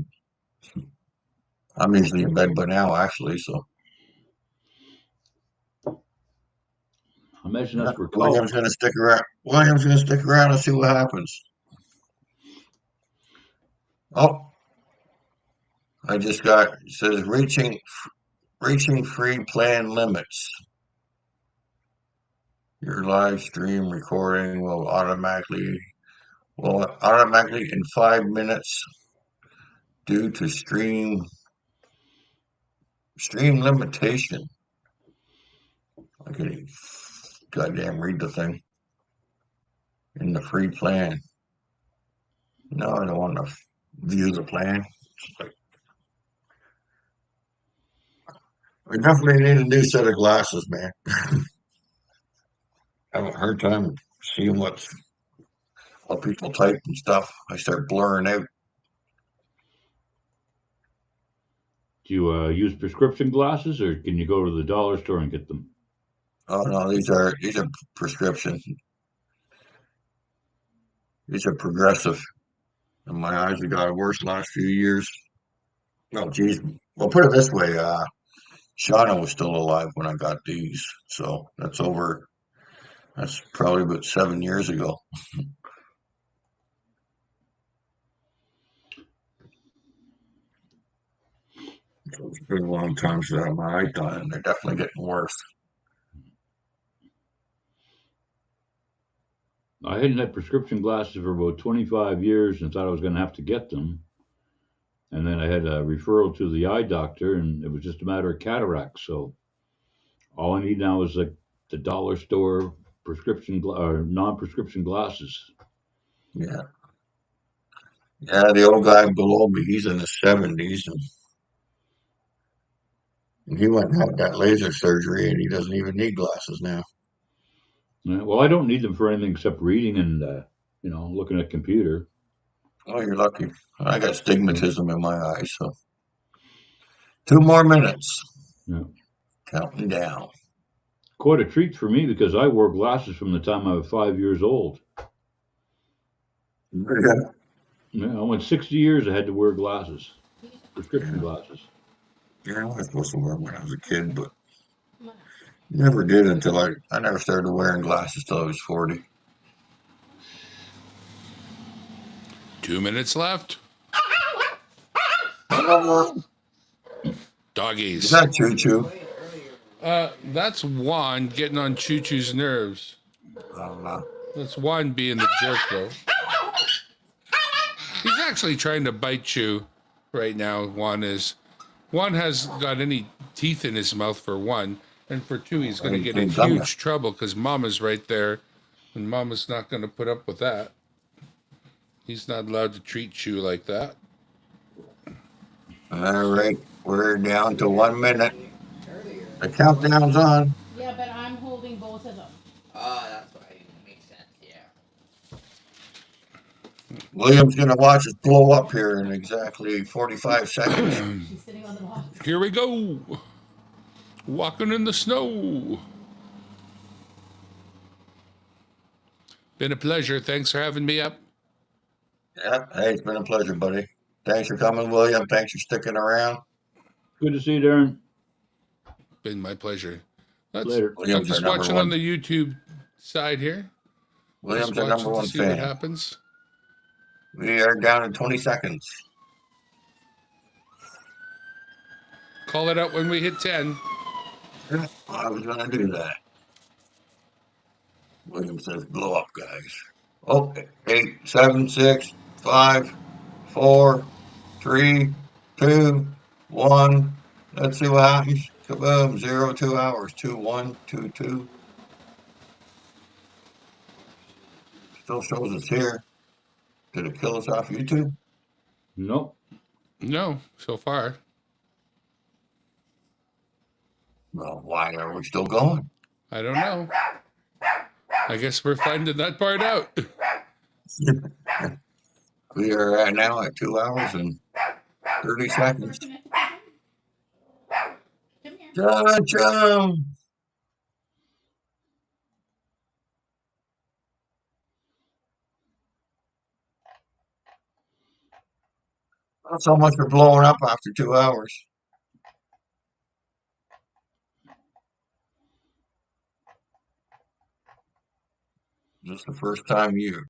I'm usually in bed by now, actually, so. I imagine that's where William's gonna stick around. William's gonna stick around and see what happens. Oh, I just got it says reaching free plan limits. Your live stream recording will automatically in 5 minutes due to stream limitation. I can goddamn read the thing in the free plan. No, I don't want to view the plan. We definitely need a new set of glasses, man. I have a hard time seeing what people type and stuff. I start blurring out. Do you use prescription glasses, or can you go to the dollar store and get them? Oh no, these are prescription. These are progressive. And my eyes have got worse last few years. Oh geez. Well, put it this way, Shauna was still alive when I got these. So that's probably about 7 years ago. So it's been a long time since I had my eye done, and they're definitely getting worse. I hadn't had prescription glasses for about 25 years and thought I was going to have to get them. And then I had a referral to the eye doctor, and it was just a matter of cataracts. So all I need now is like the dollar store or non-prescription glasses. Yeah. Yeah, the old guy below me, he's in his 70s, and he went and had that laser surgery, and he doesn't even need glasses now. Yeah, well, I don't need them for anything except reading and looking at computer. Oh, you're lucky. I got stigmatism in my eyes, so 2 more minutes. Yeah. Counting down. Quite a treat for me because I wore glasses from the time I was 5 years old. Yeah. Yeah, I went 60 years I had to wear glasses, prescription glasses. Yeah, I was supposed to wear them when I was a kid, but never did until I never started wearing glasses till I was 40. 2 minutes left. Is Doggies. that Choo Choo? That's Juan getting on Choo Choo's nerves. That's Juan being the jerk, though. He's actually trying to bite you right now, Juan is. Juan has got any teeth in his mouth, for one. And for two, he's going to get in huge trouble because Mama's right there. And Mama's not going to put up with that. He's not allowed to treat Chew like that. All right, we're down to 1 minute. The countdown's on. Yeah, but I'm holding both of them. That's why it makes sense, yeah. William's going to watch us blow up here in exactly 45 seconds. She's sitting on the box. Here we go. Walking in the snow. Been a pleasure. Thanks for having me up. Yeah, hey, it's been a pleasure, buddy. Thanks for coming, William. Thanks for sticking around. Good to see you, Darren. Been my pleasure. Later. I'm William's just our number watching one. on the YouTube side here. William's Just our number watching one to see what fan. happens. We are down in 20 seconds. Call it out when we hit 10. I was going to do that. William says, blow up, guys. Oh, 8, 7, 6, 5, 4, 3, 2, 1. Let's see what happens. Kaboom, 0, 2 hours. 2, 1, 2, 2. Still shows us here. Did it kill us off YouTube? Nope. No, so far. Well, why are we still going? I don't know. I guess we're finding that part out. We are at now at 2 hours and 30 seconds. Come here. Cha-cha! Not so much for blowing up after 2 hours. This is the first time you